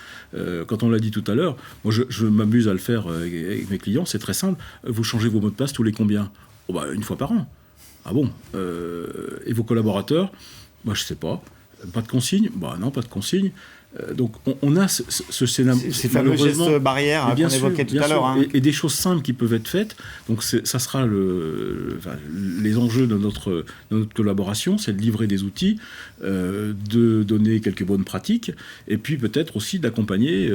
Quand on l'a dit tout à l'heure, moi je m'amuse à le faire avec mes clients, c'est très simple. Vous changez vos mots de passe tous les combien ? Une fois par an. Ah bon et vos collaborateurs ? Je sais pas. Pas de consigne ? Non, pas de consigne. Donc on a ce scénario. Ces fameux gestes barrières qu'on évoquait tout à l'heure. Et des choses simples qui peuvent être faites. Donc ça sera les enjeux de notre collaboration, c'est de livrer des outils, de donner quelques bonnes pratiques, et puis peut-être aussi d'accompagner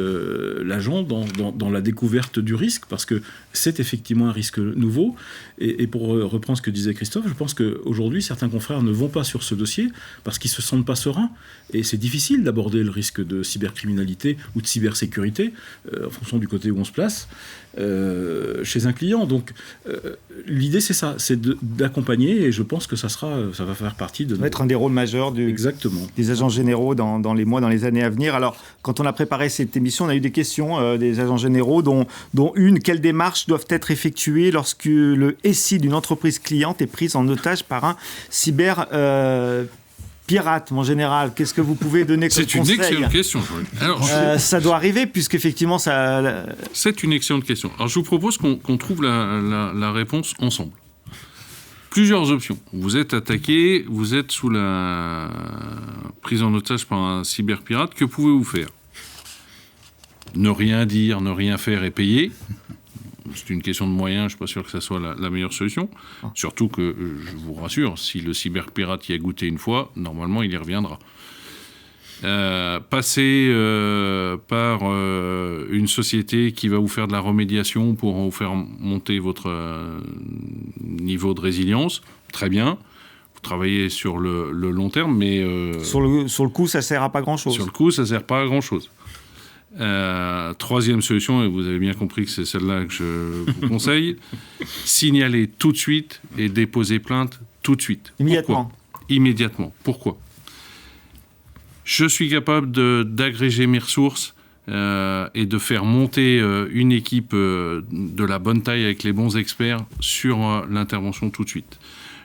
l'agent dans la découverte du risque, parce que c'est effectivement un risque nouveau. Et pour reprendre ce que disait Christophe, je pense qu'aujourd'hui, certains confrères ne vont pas sur ce dossier parce qu'ils ne se sentent pas sereins. Et c'est difficile d'aborder le risque de cybercriminalité ou de cybersécurité, en fonction du côté où on se place, chez un client. Donc l'idée c'est ça, c'est d'accompagner, et je pense que ça va faire partie de... Ça va être un des rôles majeurs des agents généraux dans les mois, dans les années à venir. Alors, quand on a préparé cette émission, on a eu des questions des agents généraux, dont une: quelles démarches doivent être effectuées lorsque le SI d'une entreprise cliente est prise en otage par un cyber pirate, mon général? Qu'est-ce que vous pouvez donner comme conseil? C'est une excellente question. Alors, ça doit arriver, puisqu'effectivement, ça... C'est une excellente question. Alors, je vous propose qu'on trouve la réponse ensemble. Plusieurs options. Vous êtes attaqué, vous êtes sous la prise en otage par un cyberpirate. Que pouvez-vous faire? Ne rien dire, ne rien faire et payer. C'est une question de moyens, je ne suis pas sûr que ça soit la meilleure solution. Surtout que, je vous rassure, si le cyberpirate y a goûté une fois, normalement, il y reviendra. Passer par une société qui va vous faire de la remédiation pour vous faire monter votre niveau de résilience, très bien. Vous travaillez sur le long terme, mais... Sur le coup, ça ne sert à pas grand-chose. Sur le coup, ça ne sert pas à grand-chose. Troisième solution, et vous avez bien compris que c'est celle-là que je vous conseille, signaler tout de suite et déposer plainte tout de suite. Immédiatement. Immédiatement. Pourquoi? Je suis capable d'agréger mes ressources et de faire monter une équipe de la bonne taille avec les bons experts sur l'intervention tout de suite.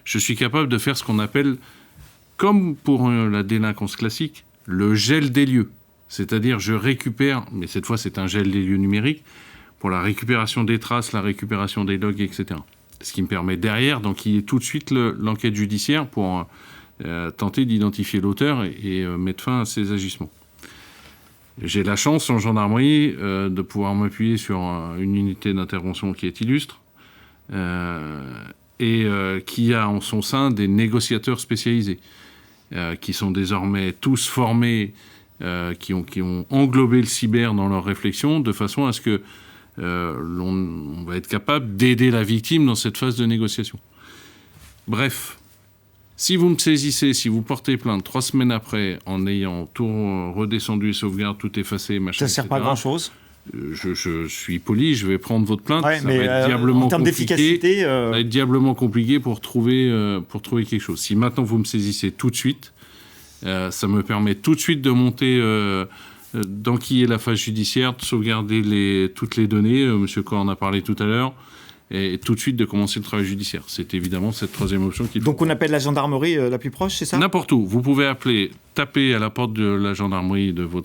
Je suis capable de faire ce qu'on appelle, comme pour la délinquance classique, le gel des lieux. C'est-à-dire, je récupère, mais cette fois c'est un gel des lieux numériques, pour la récupération des traces, la récupération des logs, etc. Ce qui me permet derrière d'enquiller tout de suite l'enquête judiciaire pour tenter d'identifier l'auteur et mettre fin à ces agissements. J'ai la chance en gendarmerie de pouvoir m'appuyer sur une unité d'intervention qui est illustre et qui a en son sein des négociateurs spécialisés qui sont désormais tous formés, qui ont englobé le cyber dans leur réflexion, de façon à ce que on va être capable d'aider la victime dans cette phase de négociation. Bref, si vous me saisissez, si vous portez plainte 3 semaines après, en ayant tout redescendu, sauvegarde, tout effacé, machin, ça ne sert pas à grand-chose. Je suis poli, je vais prendre votre plainte. Ouais, ça va être diablement en termes d'efficacité... Ça va être diablement compliqué pour trouver quelque chose. Si maintenant vous me saisissez tout de suite, ça me permet tout de suite de monter, d'enquiller la phase judiciaire, de sauvegarder toutes les données. Monsieur Corr en a parlé tout à l'heure. et tout de suite de commencer le travail judiciaire. C'est évidemment cette troisième option qu'il faut. Donc on appelle la gendarmerie la plus proche, c'est ça? N'importe où. Vous pouvez taper à la porte de la gendarmerie de vos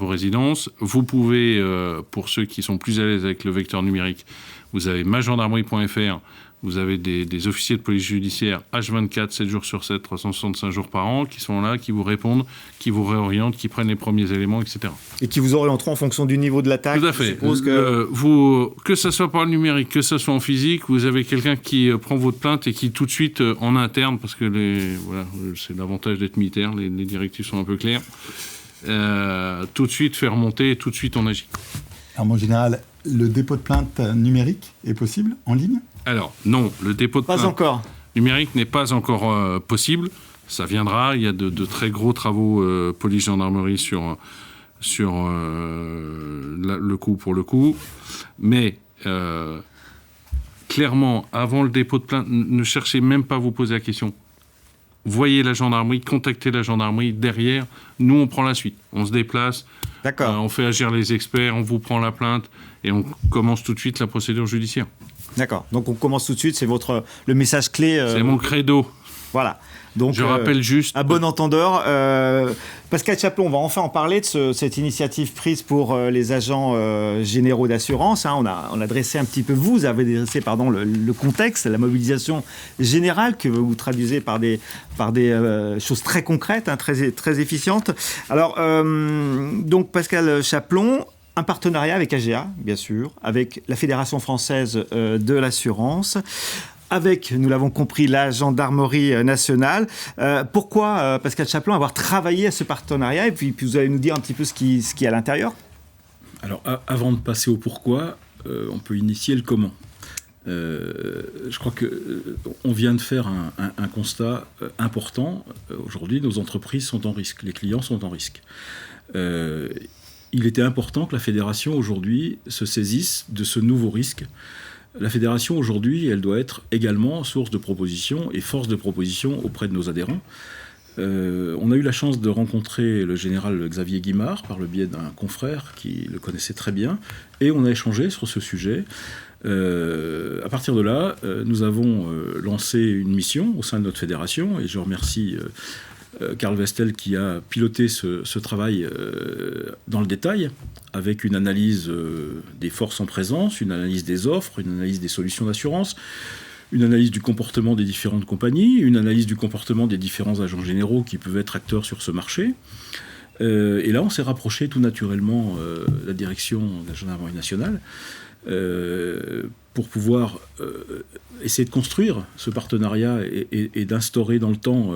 résidences. Vous pouvez, pour ceux qui sont plus à l'aise avec le vecteur numérique, vous avez magendarmerie.fr. Vous avez des officiers de police judiciaire H24, 7 jours sur 7, 365 jours par an, qui sont là, qui vous répondent, qui vous réorientent, qui prennent les premiers éléments, etc. Et qui vous orienteront en fonction du niveau de l'attaque. Tout à fait. Je suppose que... Que ce soit par le numérique, que ce soit en physique, vous avez quelqu'un qui prend votre plainte et qui tout de suite, en interne, parce que c'est l'avantage d'être militaire, les directives sont un peu claires, tout de suite fait remonter et tout de suite on agit. Alors, mon général, le dépôt de plainte numérique est possible en ligne? Alors, non, le dépôt de plainte numérique n'est pas encore possible. Ça viendra. Il y a de très gros travaux police-gendarmerie sur le coup pour le coup. Mais clairement, avant le dépôt de plainte, ne cherchez même pas à vous poser la question. Voyez la gendarmerie, contactez la gendarmerie. Derrière, nous, on prend la suite. On se déplace, on fait agir les experts, on vous prend la plainte et on commence tout de suite la procédure judiciaire. D'accord. Donc on commence tout de suite, c'est le message clé. C'est mon credo. Voilà. Donc, je rappelle juste... À bon entendeur, Pascal Chaplon, on va enfin en parler de cette initiative prise pour les agents généraux d'assurance. On a dressé un petit peu, vous avez dressé le contexte, la mobilisation générale que vous traduisez par des choses très concrètes, très, très efficientes. Alors, donc Pascal Chaplon... Un partenariat avec AGA, bien sûr, avec la Fédération française de l'assurance, avec, nous l'avons compris, la gendarmerie nationale. Pourquoi, Pascal Chaplon, avoir travaillé à ce partenariat? Et puis vous allez nous dire un petit peu ce qui est à l'intérieur. Alors, avant de passer au pourquoi, on peut initier le comment. Je crois qu'on vient de faire un constat important. Aujourd'hui, nos entreprises sont en risque, les clients sont en risque. Il était important que la fédération, aujourd'hui, se saisisse de ce nouveau risque. La fédération, aujourd'hui, elle doit être également source de propositions et force de propositions auprès de nos adhérents. On a eu la chance de rencontrer le général Xavier Guimard par le biais d'un confrère qui le connaissait très bien, et on a échangé sur ce sujet. À partir de là, nous avons lancé une mission au sein de notre fédération, et je remercie... Carl Vestel qui a piloté ce travail dans le détail, avec une analyse des forces en présence, une analyse des offres, une analyse des solutions d'assurance, une analyse du comportement des différentes compagnies, une analyse du comportement des différents agents généraux qui peuvent être acteurs sur ce marché. Et là, on s'est rapproché tout naturellement de la direction de la gendarmerie nationale pour pouvoir essayer de construire ce partenariat et d'instaurer dans le temps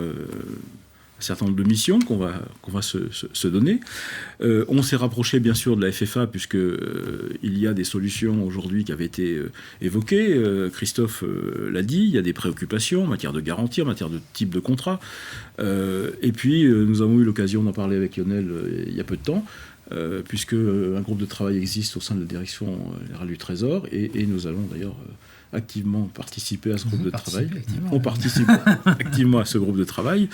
un certain nombre de missions qu'on va se donner. On s'est rapproché bien sûr de la FFA puisque il y a des solutions aujourd'hui qui avaient été évoquées. Christophe l'a dit, il y a des préoccupations en matière de garantie, en matière de type de contrat. Et puis nous avons eu l'occasion d'en parler avec Lionel il y a peu de temps. Puisque un groupe de travail existe au sein de la direction générale du Trésor et nous allons d'ailleurs activement participer à ce groupe de travail. On participe activement à ce groupe de travail.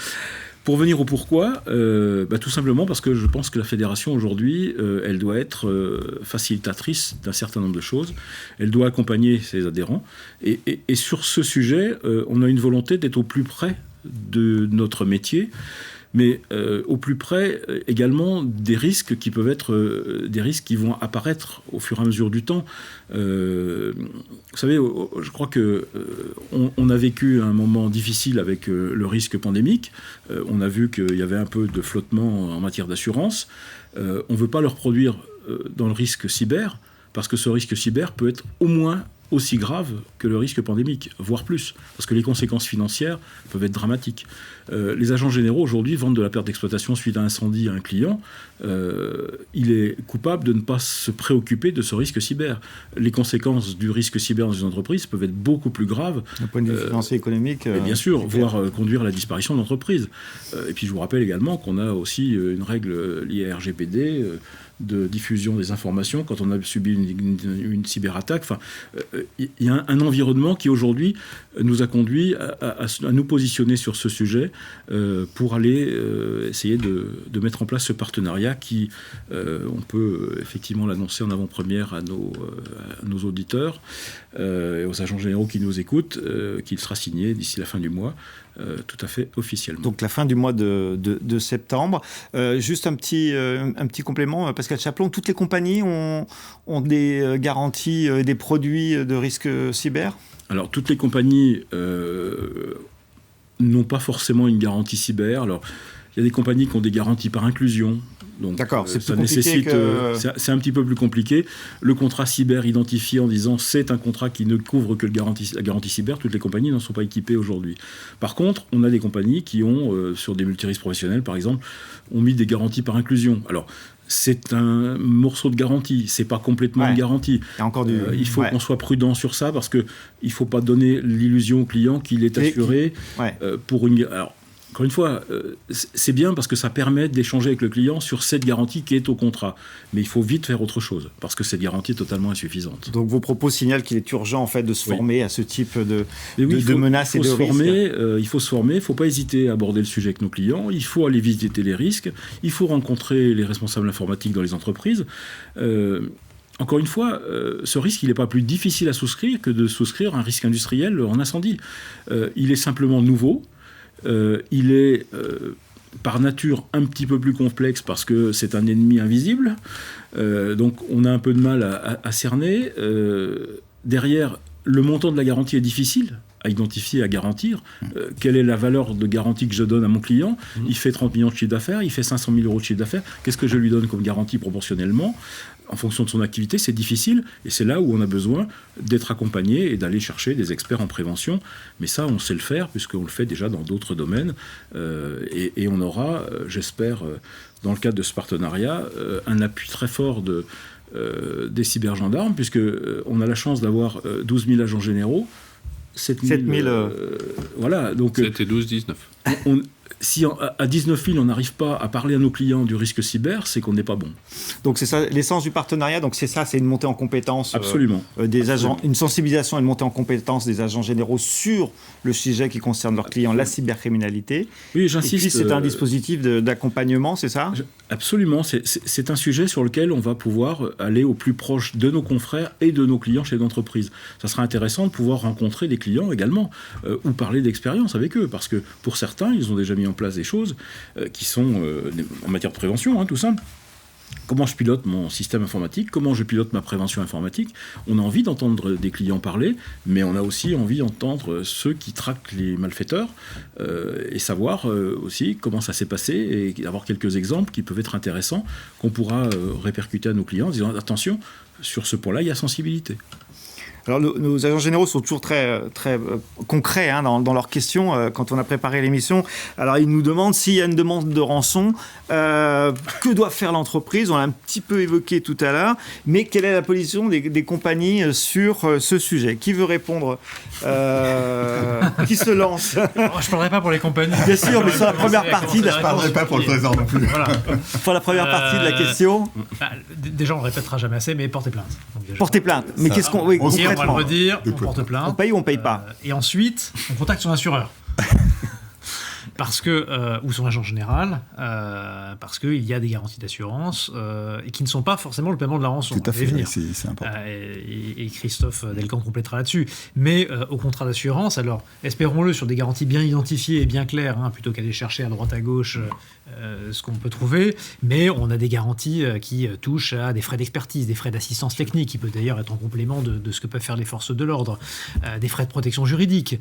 Pour venir au pourquoi, tout simplement parce que je pense que la fédération aujourd'hui, elle doit être facilitatrice d'un certain nombre de choses. Elle doit accompagner ses adhérents. Et sur ce sujet, on a une volonté d'être au plus près de notre métier, mais au plus près également des risques qui peuvent être des risques qui vont apparaître au fur et à mesure du temps. Vous savez, je crois que on a vécu un moment difficile avec le risque pandémique. On a vu qu'il y avait un peu de flottement en matière d'assurance. On ne veut pas le reproduire dans le risque cyber, parce que ce risque cyber peut être au moins aussi grave que le risque pandémique, voire plus, parce que les conséquences financières peuvent être dramatiques. Les agents généraux, aujourd'hui, vendent de la perte d'exploitation suite à un incendie à un client. Il est coupable de ne pas se préoccuper de ce risque cyber. Les conséquences du risque cyber dans une entreprise peuvent être beaucoup plus graves. D'un point de vue financier économique. Bien sûr, voire conduire à la disparition de l'entreprise. Et puis je vous rappelle également qu'on a aussi une règle liée à RGPD, de diffusion des informations, quand on a subi une cyberattaque. Enfin, il y a un environnement qui aujourd'hui nous a conduit à nous positionner sur ce sujet pour aller essayer de mettre en place ce partenariat qui, on peut effectivement l'annoncer en avant-première à nos auditeurs et aux agents généraux qui nous écoutent, qu'il sera signé d'ici la fin du mois, tout à fait officiellement. Donc la fin du mois de septembre. Juste un petit complément, Pascal Chaplon, toutes les compagnies ont des garanties, des produits de risque cyber ? Alors toutes les compagnies n'ont pas forcément une garantie cyber. Alors il y a des compagnies qui ont des garanties par inclusion. Donc, d'accord, c'est ça plus nécessite, compliqué c'est un petit peu plus compliqué. Le contrat cyber identifié en disant c'est un contrat qui ne couvre que la garantie cyber, toutes les compagnies n'en sont pas équipées aujourd'hui. Par contre, on a des compagnies qui ont, sur des multirisques professionnels par exemple, ont mis des garanties par inclusion. Alors, c'est un morceau de garantie, c'est pas complètement une garantie. Il faut qu'on soit prudent sur ça parce qu'il ne faut pas donner l'illusion au client qu'il est assuré pour une... Alors, encore une fois, c'est bien parce que ça permet d'échanger avec le client sur cette garantie qui est au contrat. Mais il faut vite faire autre chose parce que cette garantie est totalement insuffisante. Donc vos propos signalent qu'il est urgent en fait de se former à ce type de menaces et de risques. Il faut se former, il ne faut pas hésiter à aborder le sujet avec nos clients, il faut aller visiter les risques, il faut rencontrer les responsables informatiques dans les entreprises. Encore une fois, ce risque, il n'est pas plus difficile à souscrire que de souscrire un risque industriel en incendie. Il est simplement nouveau. Il est par nature un petit peu plus complexe parce que c'est un ennemi invisible. Donc on a un peu de mal à cerner. Derrière, le montant de la garantie est difficile à identifier, à garantir. Quelle est la valeur de garantie que je donne à mon client ? Il fait 30 millions de chiffre d'affaires, il fait 500 000 euros de chiffre d'affaires. Qu'est-ce que je lui donne comme garantie proportionnellement ? En fonction de son activité, c'est difficile. Et c'est là où on a besoin d'être accompagné et d'aller chercher des experts en prévention. Mais ça, on sait le faire puisqu'on le fait déjà dans d'autres domaines. Et on aura, j'espère, dans le cadre de ce partenariat, un appui très fort des cybergendarmes puisqu'on a la chance d'avoir 12 000 agents généraux. 7 000. Voilà. Donc, 7 et 12, 19. Si à 19 000, on n'arrive pas à parler à nos clients du risque cyber, c'est qu'on n'est pas bon. Donc c'est ça, l'essence du partenariat, donc c'est une montée en compétence Absolument. Des agents, une sensibilisation et une montée en compétence des agents généraux sur le sujet qui concerne leurs clients, la cybercriminalité. Oui, j'insiste. Et puis c'est un dispositif d'accompagnement, c'est ça ? Absolument, c'est un sujet sur lequel on va pouvoir aller au plus proche de nos confrères et de nos clients chez l'entreprise. Ça sera intéressant de pouvoir rencontrer des clients également, ou parler d'expérience avec eux, parce que pour certains, ils ont déjà mis en place des choses qui sont en matière de prévention, tout simple. Comment je pilote mon système informatique, comment je pilote ma prévention informatique. On a envie d'entendre des clients parler, mais on a aussi envie d'entendre ceux qui traquent les malfaiteurs et savoir aussi comment ça s'est passé et avoir quelques exemples qui peuvent être intéressants qu'on pourra répercuter à nos clients en disant attention, sur ce point-là, il y a sensibilité. Alors, nos agents généraux sont toujours très, très concrets dans leurs questions quand on a préparé l'émission. Alors, ils nous demandent s'il y a une demande de rançon, que doit faire l'entreprise ? On l'a un petit peu évoqué tout à l'heure, mais quelle est la position des compagnies sur ce sujet ? Qui veut répondre ? Qui se lance ? Je ne parlerai pas pour les compagnies. Bien sûr, mais sur la première partie... Je ne parlerai pas pour le président non plus. Voilà. Pour la première partie de la question... Déjà, on ne le répétera jamais assez, mais portez plainte. Portez plainte. Mais qu'est-ce qu'on... Oui, on va le redire, on porte plainte. On paye ou on ne paye pas ? Et ensuite, on contacte son assureur. Parce que, ou son agent général, parce qu'il y a des garanties d'assurance et qui ne sont pas forcément le paiement de la rançon. Tout à fait, c'est important. Et Christophe Delcan complétera là-dessus. Mais au contrat d'assurance, alors espérons-le sur des garanties bien identifiées et bien claires, plutôt qu'aller chercher à droite à gauche ce qu'on peut trouver, mais on a des garanties qui touchent à des frais d'expertise, des frais d'assistance technique, qui peut d'ailleurs être en complément de ce que peuvent faire les forces de l'ordre, des frais de protection juridique,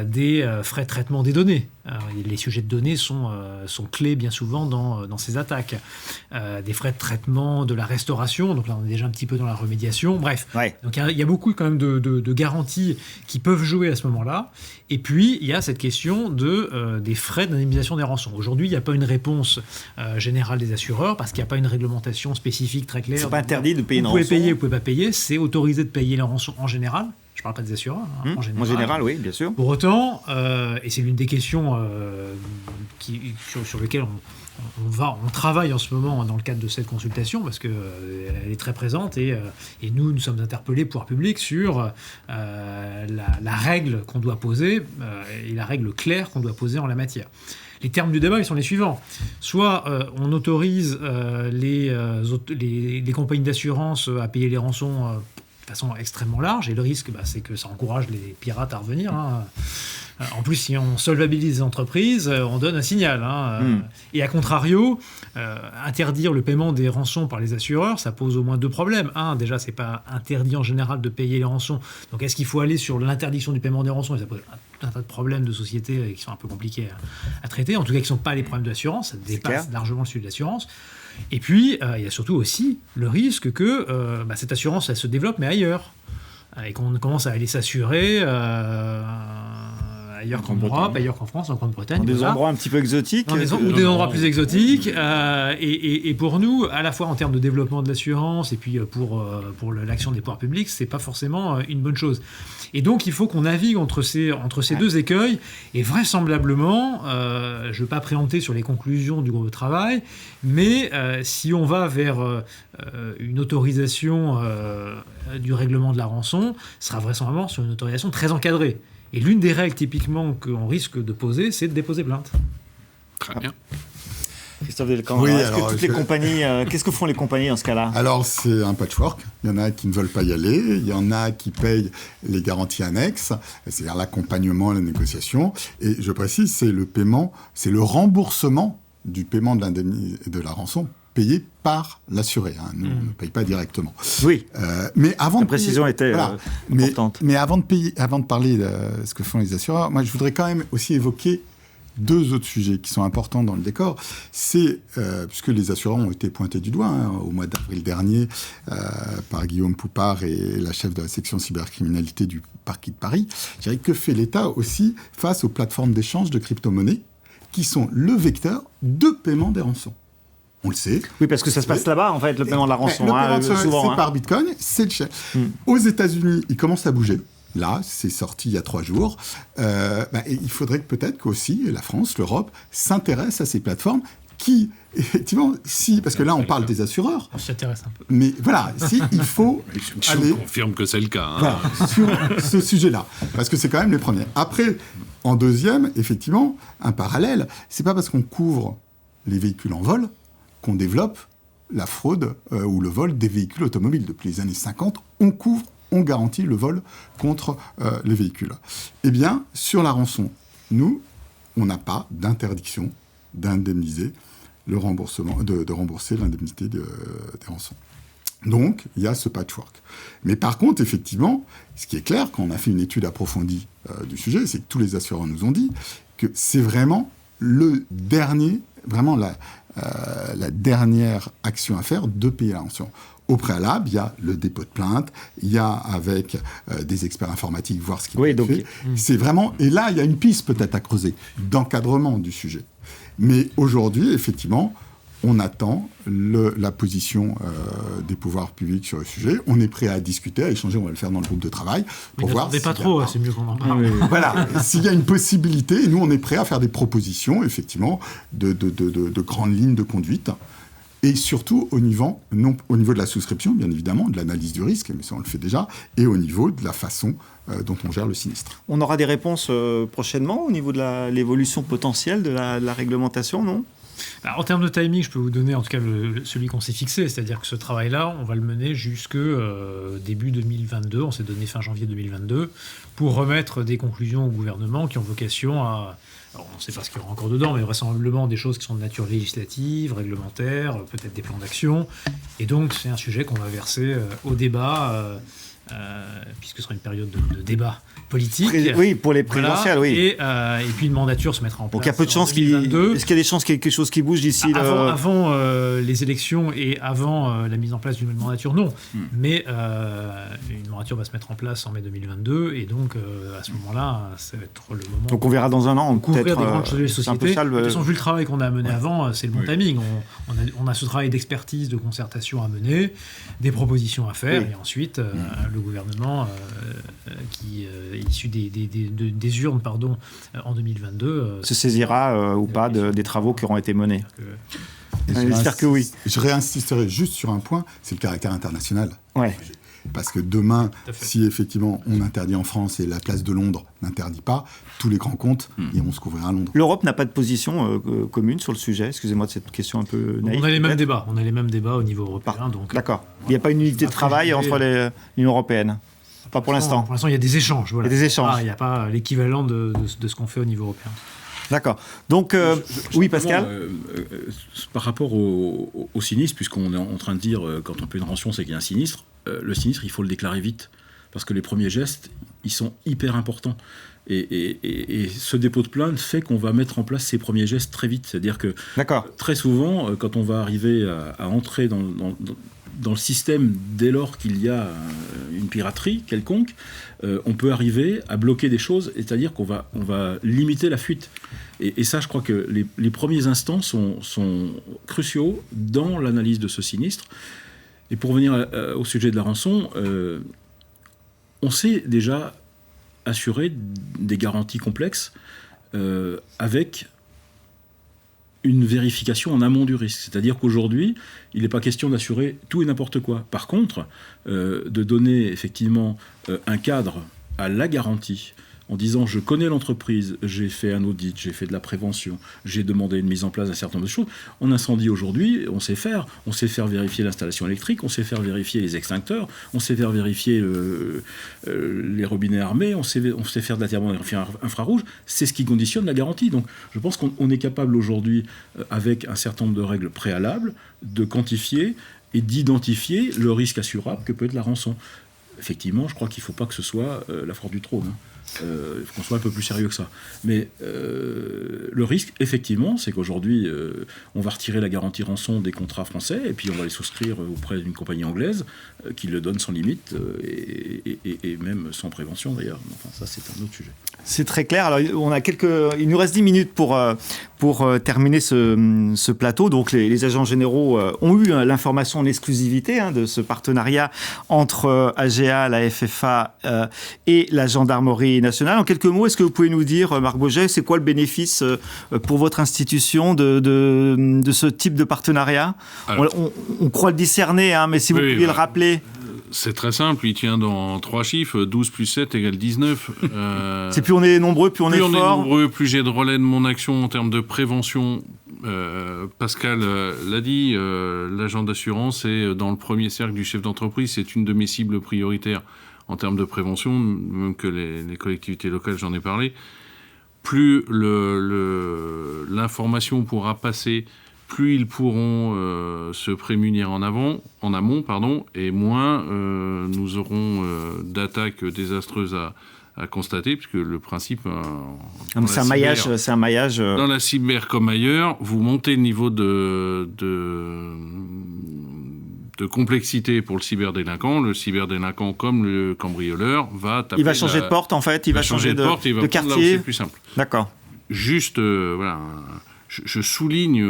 des frais de traitement des données. Les sujets de données sont clés bien souvent dans ces attaques. Des frais de traitement de la restauration, donc là on est déjà un petit peu dans la remédiation, bref. Ouais. Donc il y a beaucoup quand même de garanties qui peuvent jouer à ce moment-là. Et puis il y a cette question des frais d'indemnisation des rançons. Aujourd'hui, il n'y a pas une réponse générale des assureurs parce qu'il n'y a pas une réglementation spécifique très claire. C'est pas interdit de payer une rançon. Vous pouvez payer, vous pouvez pas payer. C'est autorisé de payer la rançon en général. Je ne parle pas des assureurs, en général. En général, oui, bien sûr. Pour autant, et c'est l'une des questions sur lesquelles on travaille en ce moment dans le cadre de cette consultation parce qu'elle est très présente et nous sommes interpellés, pouvoir public, sur la règle qu'on doit poser et la règle claire qu'on doit poser en la matière. Les termes du débat, ils sont les suivants. Soit on autorise les compagnies d'assurance à payer les rançons de façon extrêmement large, et le risque, c'est que ça encourage les pirates à revenir. En plus, si on solvabilise les entreprises, on donne un signal. Et à contrario, interdire le paiement des rançons par les assureurs, ça pose au moins deux problèmes. Déjà, c'est pas interdit en général de payer les rançons. Donc, est-ce qu'il faut aller sur l'interdiction du paiement des rançons ? Et ça pose un tas de problèmes de société qui sont un peu compliqués à traiter. En tout cas, qui ne sont pas les problèmes de l'assurance. Ça dépasse largement le sujet de l'assurance. Et puis, il y a surtout aussi le risque que cette assurance, elle se développe, mais ailleurs. Et qu'on commence à aller s'assurer ailleurs qu'en Europe, ailleurs qu'en France, en Grande-Bretagne. Dans des endroits un petit peu exotiques. Ou des endroits plus exotiques. Et pour nous, à la fois en termes de développement de l'assurance et puis pour l'action des pouvoirs publics, c'est pas forcément une bonne chose. Et donc, il faut qu'on navigue entre ces deux écueils. Et vraisemblablement, je ne veux pas préempter sur les conclusions du groupe de travail, mais si on va vers une autorisation du règlement de la rançon, ce sera vraisemblablement sur une autorisation très encadrée. Et l'une des règles typiquement qu'on risque de poser, c'est de déposer plainte. Très bien. Christophe Delcambre, les compagnies, qu'est-ce que font les compagnies dans ce cas-là ? Alors, c'est un patchwork. Il y en a qui ne veulent pas y aller. Il y en a qui payent les garanties annexes, c'est-à-dire l'accompagnement, la négociation. Et je précise, c'est le paiement, c'est le remboursement du paiement de la rançon payé par l'assuré. Nous, on ne paye pas directement. Oui. Mais avant la précision était importante. Mais avant de parler de ce que font les assureurs, moi, je voudrais quand même aussi évoquer deux autres sujets qui sont importants dans le décor. C'est, puisque les assureurs ont été pointés du doigt au mois d'avril dernier par Guillaume Poupard et la chef de la section cybercriminalité du parquet de Paris, je dirais que fait l'État aussi face aux plateformes d'échange de crypto-monnaies qui sont le vecteur de paiement des rançons. On le sait. Oui, parce que ça se passe là-bas, en fait, le paiement de la rançon. Le paiement souvent, c'est par Bitcoin, c'est le chef. Aux États-Unis, il commence à bouger. Là, c'est sorti il y a 3 jours. Il faudrait peut-être qu'aussi la France, l'Europe, s'intéresse à ces plateformes qui, effectivement, parce que là, on parle des assureurs. On s'intéresse un peu. Mais voilà, il faut Je confirme que c'est le cas. Voilà, sur ce sujet-là. Parce que c'est quand même les premiers. Après, en deuxième, effectivement, un parallèle. C'est pas parce qu'on couvre les véhicules en vol qu'on développe la fraude ou le vol des véhicules automobiles. Depuis les années 50, on garantit le vol contre les véhicules. Eh bien, sur la rançon, nous, on n'a pas d'interdiction d'indemniser le remboursement, de rembourser l'indemnité des rançons. Donc, il y a ce patchwork. Mais par contre, effectivement, ce qui est clair, quand on a fait une étude approfondie du sujet, c'est que tous les assureurs nous ont dit que c'est vraiment le dernier, vraiment la dernière action à faire de payer la rançon. Au préalable, il y a le dépôt de plainte, il y a avec des experts informatiques voir ce qui est fait. C'est vraiment, et là, il y a une piste peut-être à creuser d'encadrement du sujet. Mais aujourd'hui, effectivement, on attend la position des pouvoirs publics sur le sujet. On est prêt à discuter, à échanger. On va le faire dans le groupe de travail pour voir. Mais pas trop, c'est mieux qu'on en parle. Voilà, s'il y a une possibilité, nous on est prêt à faire des propositions, effectivement, de grandes lignes de conduite. Et surtout au niveau de la souscription, bien évidemment, de l'analyse du risque, mais ça on le fait déjà, et au niveau de la façon dont on gère le sinistre. On aura des réponses prochainement au niveau de l'évolution potentielle de la réglementation, non ? En termes de timing, je peux vous donner en tout cas celui qu'on s'est fixé, c'est-à-dire que ce travail-là, on va le mener jusque début 2022, on s'est donné fin janvier 2022, pour remettre des conclusions au gouvernement qui ont vocation à... Alors, on ne sait pas ce qu'il y aura encore dedans, mais vraisemblablement des choses qui sont de nature législative, réglementaire, peut-être des plans d'action. Et donc, c'est un sujet qu'on va verser au débat, puisque ce sera une période de débat politique. Oui, pour les présidentielles, voilà. oui. Et puis une mandature se mettra en place. Donc il y a peu de chances est-ce qu'il y a des chances qu'il y ait quelque chose qui bouge d'ici avant les élections et avant la mise en place d'une nouvelle mandature, non. Mais une mandature va se mettre en place en mai 2022 et donc à ce moment-là, ça va être le moment. Donc on verra dans un an, on couvrir des grandes choses des De sociétés. De toute façon, vu le travail qu'on a mené avant, c'est le bon timing. On a ce travail d'expertise, de concertation à mener, des propositions à faire et ensuite le le gouvernement qui issu des urnes en 2022 se saisira ou pas des travaux qui auront été menés. J'espère que oui. Je réinsisterai juste sur un point, c'est le caractère international. Ouais. Parce que demain, si effectivement on interdit en France et la place de Londres n'interdit pas, tous les grands comptes iront se couvrir à Londres. L'Europe n'a pas de position commune sur le sujet. Excusez-moi de cette question un peu naïve. On a les mêmes débats. On a les mêmes débats au niveau européen. D'accord. Il n'y a pas une unité de travail entre l'Union européenne. Pas pour l'instant. Pour l'instant, il y a des échanges. Voilà. Il y a des échanges. Il n'y a pas l'équivalent de ce qu'on fait au niveau européen. D'accord. Donc, oui, Pascal. Par rapport au sinistre, puisqu'on est en train de dire quand on paie une rançon, c'est qu'il y a un sinistre. Le sinistre, il faut le déclarer vite, parce que les premiers gestes, ils sont hyper importants. Et ce dépôt de plainte fait qu'on va mettre en place ces premiers gestes très vite. C'est-à-dire que très souvent, quand on va arriver à entrer dans le système, dès lors qu'il y a une piraterie quelconque, on peut arriver à bloquer des choses, c'est-à-dire qu'on va limiter la fuite. Et ça, je crois que les premiers instants sont cruciaux dans l'analyse de ce sinistre. Et pour revenir au sujet de la rançon, on sait déjà assurer des garanties complexes avec une vérification en amont du risque. C'est-à-dire qu'aujourd'hui, il n'est pas question d'assurer tout et n'importe quoi. Par contre, de donner effectivement un cadre à la garantie en disant je connais l'entreprise, j'ai fait un audit, j'ai fait de la prévention, j'ai demandé une mise en place d'un certain nombre de choses. En incendie aujourd'hui, on sait faire vérifier l'installation électrique, on sait faire vérifier les extincteurs, on sait faire vérifier les robinets armés, on sait faire de la thermographie infrarouge. C'est ce qui conditionne la garantie. Donc je pense qu'on est capable aujourd'hui, avec un certain nombre de règles préalables, de quantifier et d'identifier le risque assurable que peut être la rançon. Effectivement, je crois qu'il ne faut pas que ce soit la fraude du trône. Il faut qu'on soit un peu plus sérieux que ça. Mais le risque, effectivement, c'est qu'aujourd'hui, on va retirer la garantie rançon des contrats français et puis on va les souscrire auprès d'une compagnie anglaise qui le donne sans limite et même sans prévention d'ailleurs. Enfin, ça, c'est un autre sujet. C'est très clair. Alors, il nous reste 10 minutes pour terminer ce plateau. Donc, les agents généraux ont eu l'information en exclusivité de ce partenariat entre AGA, la FFA et la gendarmerie nationale. En quelques mots, est-ce que vous pouvez nous dire, Marc Boget, c'est quoi le bénéfice pour votre institution de ce type de partenariat ? Alors, on croit le discerner, mais si vous pouviez le rappeler. C'est très simple, il tient dans 3 chiffres, 12 plus 7 égale 19. C'est plus on est nombreux, plus on est fort. Plus on est nombreux, plus j'ai de relais de mon action en termes de prévention. Pascal l'a dit, l'agent d'assurance est dans le premier cercle du chef d'entreprise, c'est une de mes cibles prioritaires en termes de prévention, même que les collectivités locales, j'en ai parlé. Plus l'information pourra passer, plus ils pourront se prémunir en amont, et moins nous auront d'attaques désastreuses à constater, puisque le principe... c'est un maillage. Dans la cyber comme ailleurs, vous montez le niveau de complexité pour le cyberdélinquant. Le cyberdélinquant, comme le cambrioleur, va taper... Il va changer de porte, en fait. Il va changer de porte, de quartier. Là où c'est plus simple. D'accord. Juste, je souligne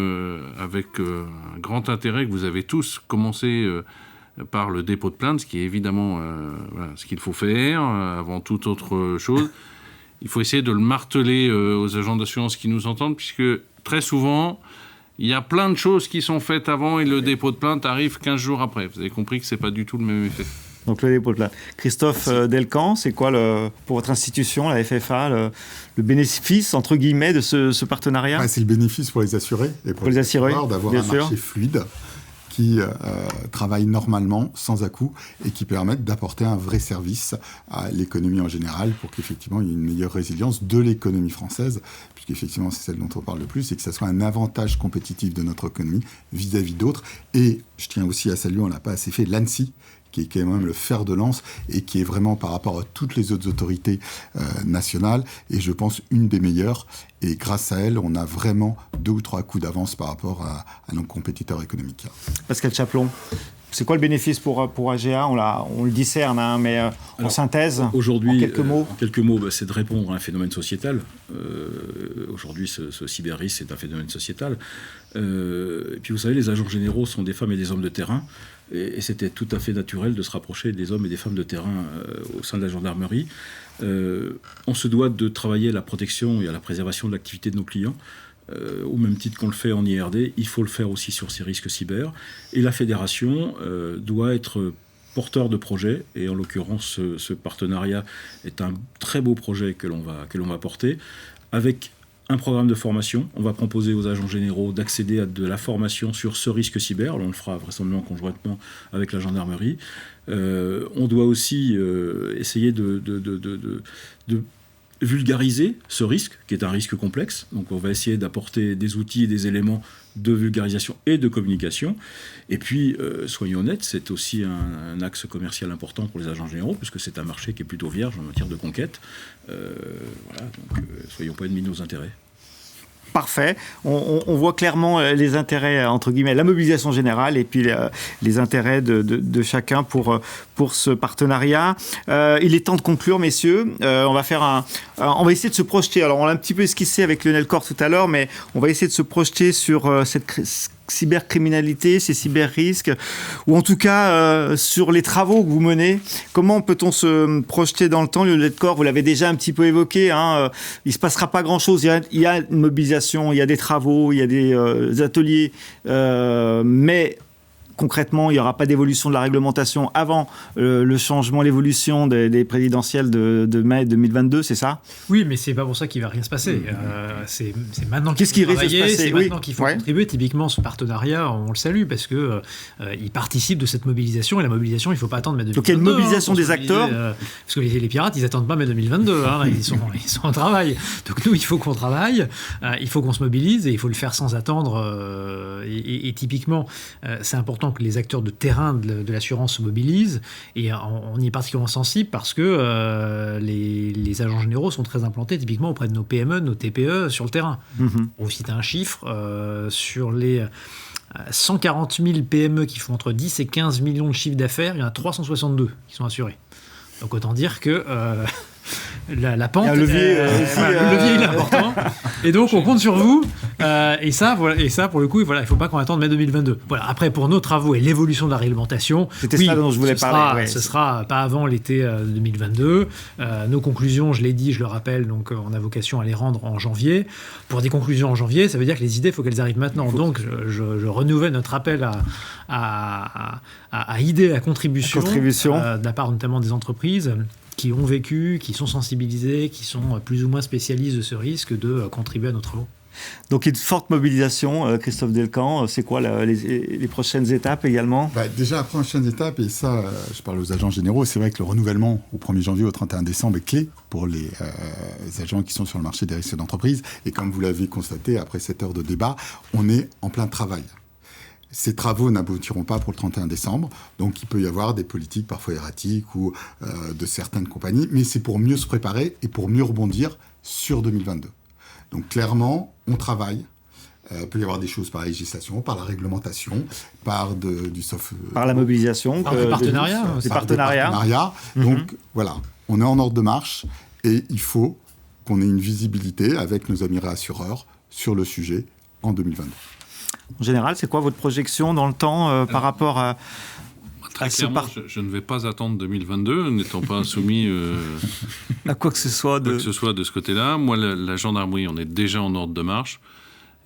avec un grand intérêt que vous avez tous commencé par le dépôt de plainte, ce qui est évidemment ce qu'il faut faire avant toute autre chose. Il faut essayer de le marteler aux agents d'assurance qui nous entendent, puisque très souvent, il y a plein de choses qui sont faites avant et le dépôt de plainte arrive 15 jours après. Vous avez compris que ce n'est pas du tout le même effet. Donc le dépôt de plainte. Christophe Delcamp, c'est quoi pour votre institution, la FFA, le bénéfice, entre guillemets, de ce partenariat ? C'est le bénéfice pour les assurés et pour les assureurs d'avoir un marché fluide qui travaille normalement, sans à-coups, et qui permettent d'apporter un vrai service à l'économie en général pour qu'effectivement il y ait une meilleure résilience de l'économie française, puisqu'effectivement c'est celle dont on parle le plus, et que ça soit un avantage compétitif de notre économie vis-à-vis d'autres. Et je tiens aussi à saluer, on n'a pas assez fait, l'ANSSI, qui est quand même le fer de lance et qui est vraiment par rapport à toutes les autres autorités nationales, et je pense une des meilleures. Et grâce à elle, on a vraiment 2 ou 3 coups d'avance par rapport à nos compétiteurs économiques. Pascal Chaplon, c'est quoi le bénéfice pour AGA ? On le discerne, mais en synthèse, aujourd'hui, en quelques mots. En quelques mots, c'est de répondre à un phénomène sociétal. Aujourd'hui, ce cyber-risque, c'est un phénomène sociétal. Et puis vous savez, les agents généraux sont des femmes et des hommes de terrain. et c'était tout à fait naturel de se rapprocher des hommes et des femmes de terrain au sein de la gendarmerie. On se doit de travailler à la protection et à la préservation de l'activité de nos clients. Au même titre qu'on le fait en IRD, il faut le faire aussi sur ces risques cyber. Et la fédération doit être porteur de projet, et en l'occurrence, ce partenariat est un très beau projet que l'on va porter, avec un programme de formation. On va proposer aux agents généraux d'accéder à de la formation sur ce risque cyber. Alors on le fera vraisemblablement conjointement avec la gendarmerie. On doit aussi essayer de vulgariser ce risque, qui est un risque complexe. Donc on va essayer d'apporter des outils et des éléments de vulgarisation et de communication. Et puis, soyons honnêtes, c'est aussi un axe commercial important pour les agents généraux, puisque c'est un marché qui est plutôt vierge en matière de conquête. Voilà, donc soyons pas ennemis de nos intérêts. Parfait. On voit clairement les intérêts, entre guillemets, la mobilisation générale et puis les intérêts de chacun pour ce partenariat. Il est temps de conclure, messieurs. On va essayer de se projeter. Alors, on l'a un petit peu esquissé avec Lionel Cor tout à l'heure, mais on va essayer de se projeter sur cette cybercriminalité, ces cyber-risques, ou en tout cas sur les travaux que vous menez. Comment peut-on se projeter dans le temps? Lionel Cor, vous l'avez déjà un petit peu évoqué, il ne se passera pas grand-chose. Il y a une mobilisation, il y a des travaux, il y a des ateliers, mais concrètement, il n'y aura pas d'évolution de la réglementation avant le changement, l'évolution des présidentielles de mai 2022, c'est ça? Oui, mais c'est pas pour ça qu'il va rien se passer. C'est maintenant qu'il faut travailler, c'est maintenant qu'il faut contribuer. Typiquement, ce partenariat, on le salue parce que il participe de cette mobilisation, et la mobilisation, il ne faut pas attendre mai 2022. Donc il y a une mobilisation des acteurs. Parce que les pirates, ils n'attendent pas mai 2022. Ils sont en travail. Donc nous, il faut qu'on travaille, il faut qu'on se mobilise, et il faut le faire sans attendre. Et typiquement, c'est important que les acteurs de terrain de l'assurance se mobilisent, et on y est particulièrement sensible parce que les agents généraux sont très implantés typiquement auprès de nos PME, de nos TPE sur le terrain. On vous cite un chiffre, sur les 140 000 PME qui font entre 10 et 15 millions de chiffre d'affaires, il y en a 362 qui sont assurés. Donc autant dire que la pente, le levier il est important, et donc on compte sur vous, et ça pour le coup, voilà, il ne faut pas qu'on attende mai 2022. Voilà. Après, pour nos travaux et l'évolution de la réglementation, c'était ça dont je voulais parler. Ce sera pas avant l'été 2022. Nos conclusions, je l'ai dit, je le rappelle, donc on a vocation à les rendre en janvier. Pour des conclusions en janvier, ça veut dire que les idées, il faut qu'elles arrivent maintenant. Donc je renouvelle notre appel à idées, à contribution. De la part notamment des entreprises qui ont vécu, qui sont sensibilisés, qui sont plus ou moins spécialistes de ce risque, de contribuer à nos travaux. Donc une forte mobilisation, Christophe Delcamp, c'est quoi les prochaines étapes également? Déjà, la prochaine étape, et ça, je parle aux agents généraux, c'est vrai que le renouvellement au 1er janvier au 31 décembre est clé pour les agents qui sont sur le marché des risques d'entreprise. Et comme vous l'avez constaté, après cette heure de débat, on est en plein travail. Ces travaux n'aboutiront pas pour le 31 décembre, donc il peut y avoir des politiques parfois erratiques ou de certaines compagnies, mais c'est pour mieux se préparer et pour mieux rebondir sur 2022. Donc clairement, on travaille. Il peut y avoir des choses par la législation, par la réglementation, par la mobilisation, par des partenariats. Donc voilà, on est en ordre de marche, et il faut qu'on ait une visibilité avec nos amis réassureurs sur le sujet en 2022. En général, c'est quoi votre projection dans le temps par rapport à... Très clairement, je ne vais pas attendre 2022, n'étant pas soumis à quoi que ce soit de ce côté-là. Moi, la gendarmerie, on est déjà en ordre de marche.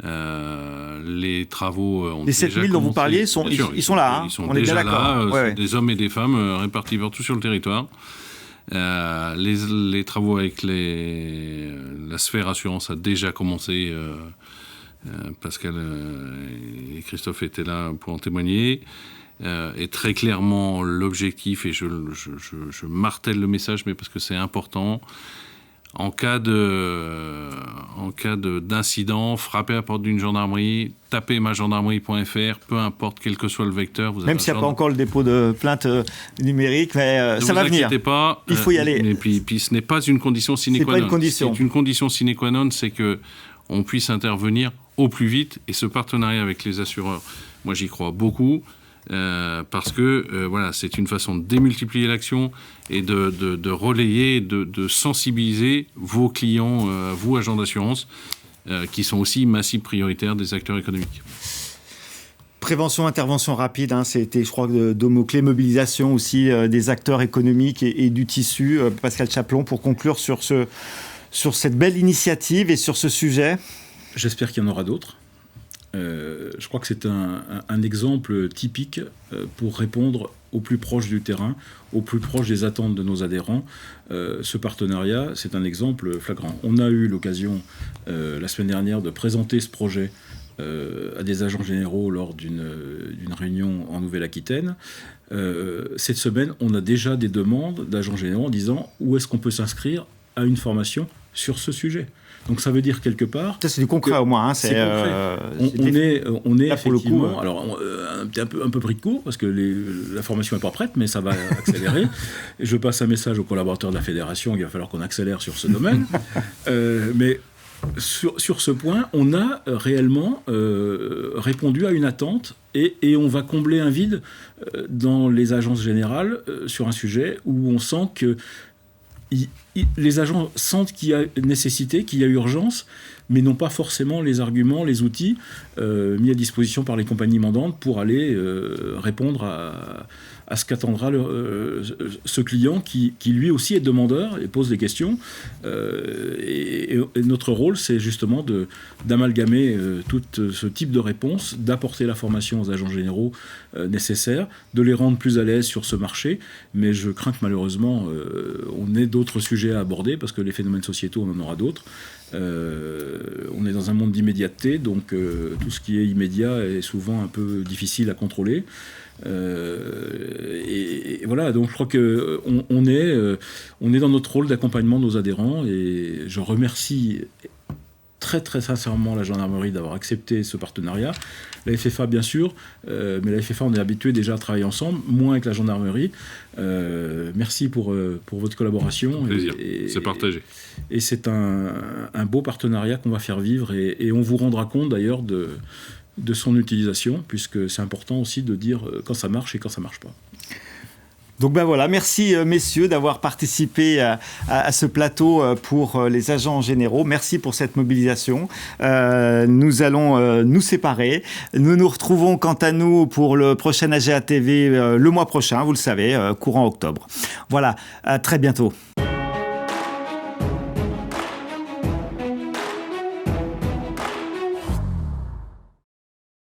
Les travaux ont déjà commencé. Les 7 000 dont vous parliez, ils sont là. Ils sont déjà là, des hommes et des femmes répartis partout sur le territoire. Les travaux avec la sphère assurance a déjà commencé. Pascal et Christophe étaient là pour en témoigner. Et très clairement, l'objectif, et je martèle le message, mais parce que c'est important, en cas d'incident, frappez à la porte d'une gendarmerie, tapez magendarmerie.fr, peu importe quel que soit le vecteur. Même s'il n'y a pas encore le dépôt de plainte numérique, mais ça va venir. Ne vous inquiétez pas. Il faut y aller. Et puis ce n'est pas une condition sine qua non. C'est pas une condition. C'est une condition sine qua non, c'est qu'on puisse intervenir au plus vite. Et ce partenariat avec les assureurs, moi j'y crois beaucoup. Parce que c'est une façon de démultiplier l'action et de relayer, de sensibiliser vos clients, vous agents d'assurance, qui sont aussi ma cible prioritaire des acteurs économiques. prévention, intervention rapide, hein, c'était, je crois, deux mots-clés, mobilisation aussi des acteurs économiques et du tissu. Pascal Chaplon, pour conclure sur cette belle initiative et sur ce sujet. J'espère qu'il y en aura d'autres. Je crois que c'est un exemple typique pour répondre au plus proche du terrain, au plus proche des attentes de nos adhérents. Ce partenariat, c'est un exemple flagrant. On a eu l'occasion la semaine dernière de présenter ce projet à des agents généraux lors d'une réunion en Nouvelle-Aquitaine. Cette semaine, on a déjà des demandes d'agents généraux en disant où est-ce qu'on peut s'inscrire à une formation sur ce sujet. Donc ça veut dire quelque part... Ça, c'est du concret au moins. Hein, c'est concret. On est effectivement... Coup, alors, un peu pris de court, parce que la formation n'est pas prête, mais ça va accélérer. Et je passe un message aux collaborateurs de la fédération, il va falloir qu'on accélère sur ce domaine. Mais sur ce point, on a réellement répondu à une attente et on va combler un vide dans les agences générales sur un sujet où on sent que les agents sentent qu'il y a nécessité, qu'il y a urgence, mais n'ont pas forcément les arguments, les outils mis à disposition par les compagnies mandantes pour aller répondre à ce qu'attendra ce client qui lui aussi est demandeur et pose des questions. Et notre rôle, c'est justement d'amalgamer tout ce type de réponse, d'apporter la formation aux agents généraux nécessaires, de les rendre plus à l'aise sur ce marché. Mais je crains que malheureusement, on ait d'autres sujets à aborder, parce que les phénomènes sociétaux, on en aura d'autres. On est dans un monde d'immédiateté, donc tout ce qui est immédiat est souvent un peu difficile à contrôler. Et voilà, donc je crois qu'on est dans notre rôle d'accompagnement de nos adhérents, et je remercie très très sincèrement la gendarmerie d'avoir accepté ce partenariat. La FFA bien sûr, mais la FFA on est habitué déjà à travailler ensemble, moins avec la gendarmerie. Merci pour votre collaboration. Plaisir, c'est partagé. Et c'est un beau partenariat qu'on va faire vivre, et on vous rendra compte d'ailleurs de son utilisation, puisque c'est important aussi de dire quand ça marche et quand ça marche pas. Donc ben voilà, merci messieurs d'avoir participé à ce plateau pour les agents généraux. Merci pour cette mobilisation. Nous allons nous séparer. Nous nous retrouvons quant à nous pour le prochain AGA TV le mois prochain, vous le savez, courant octobre. Voilà, à très bientôt.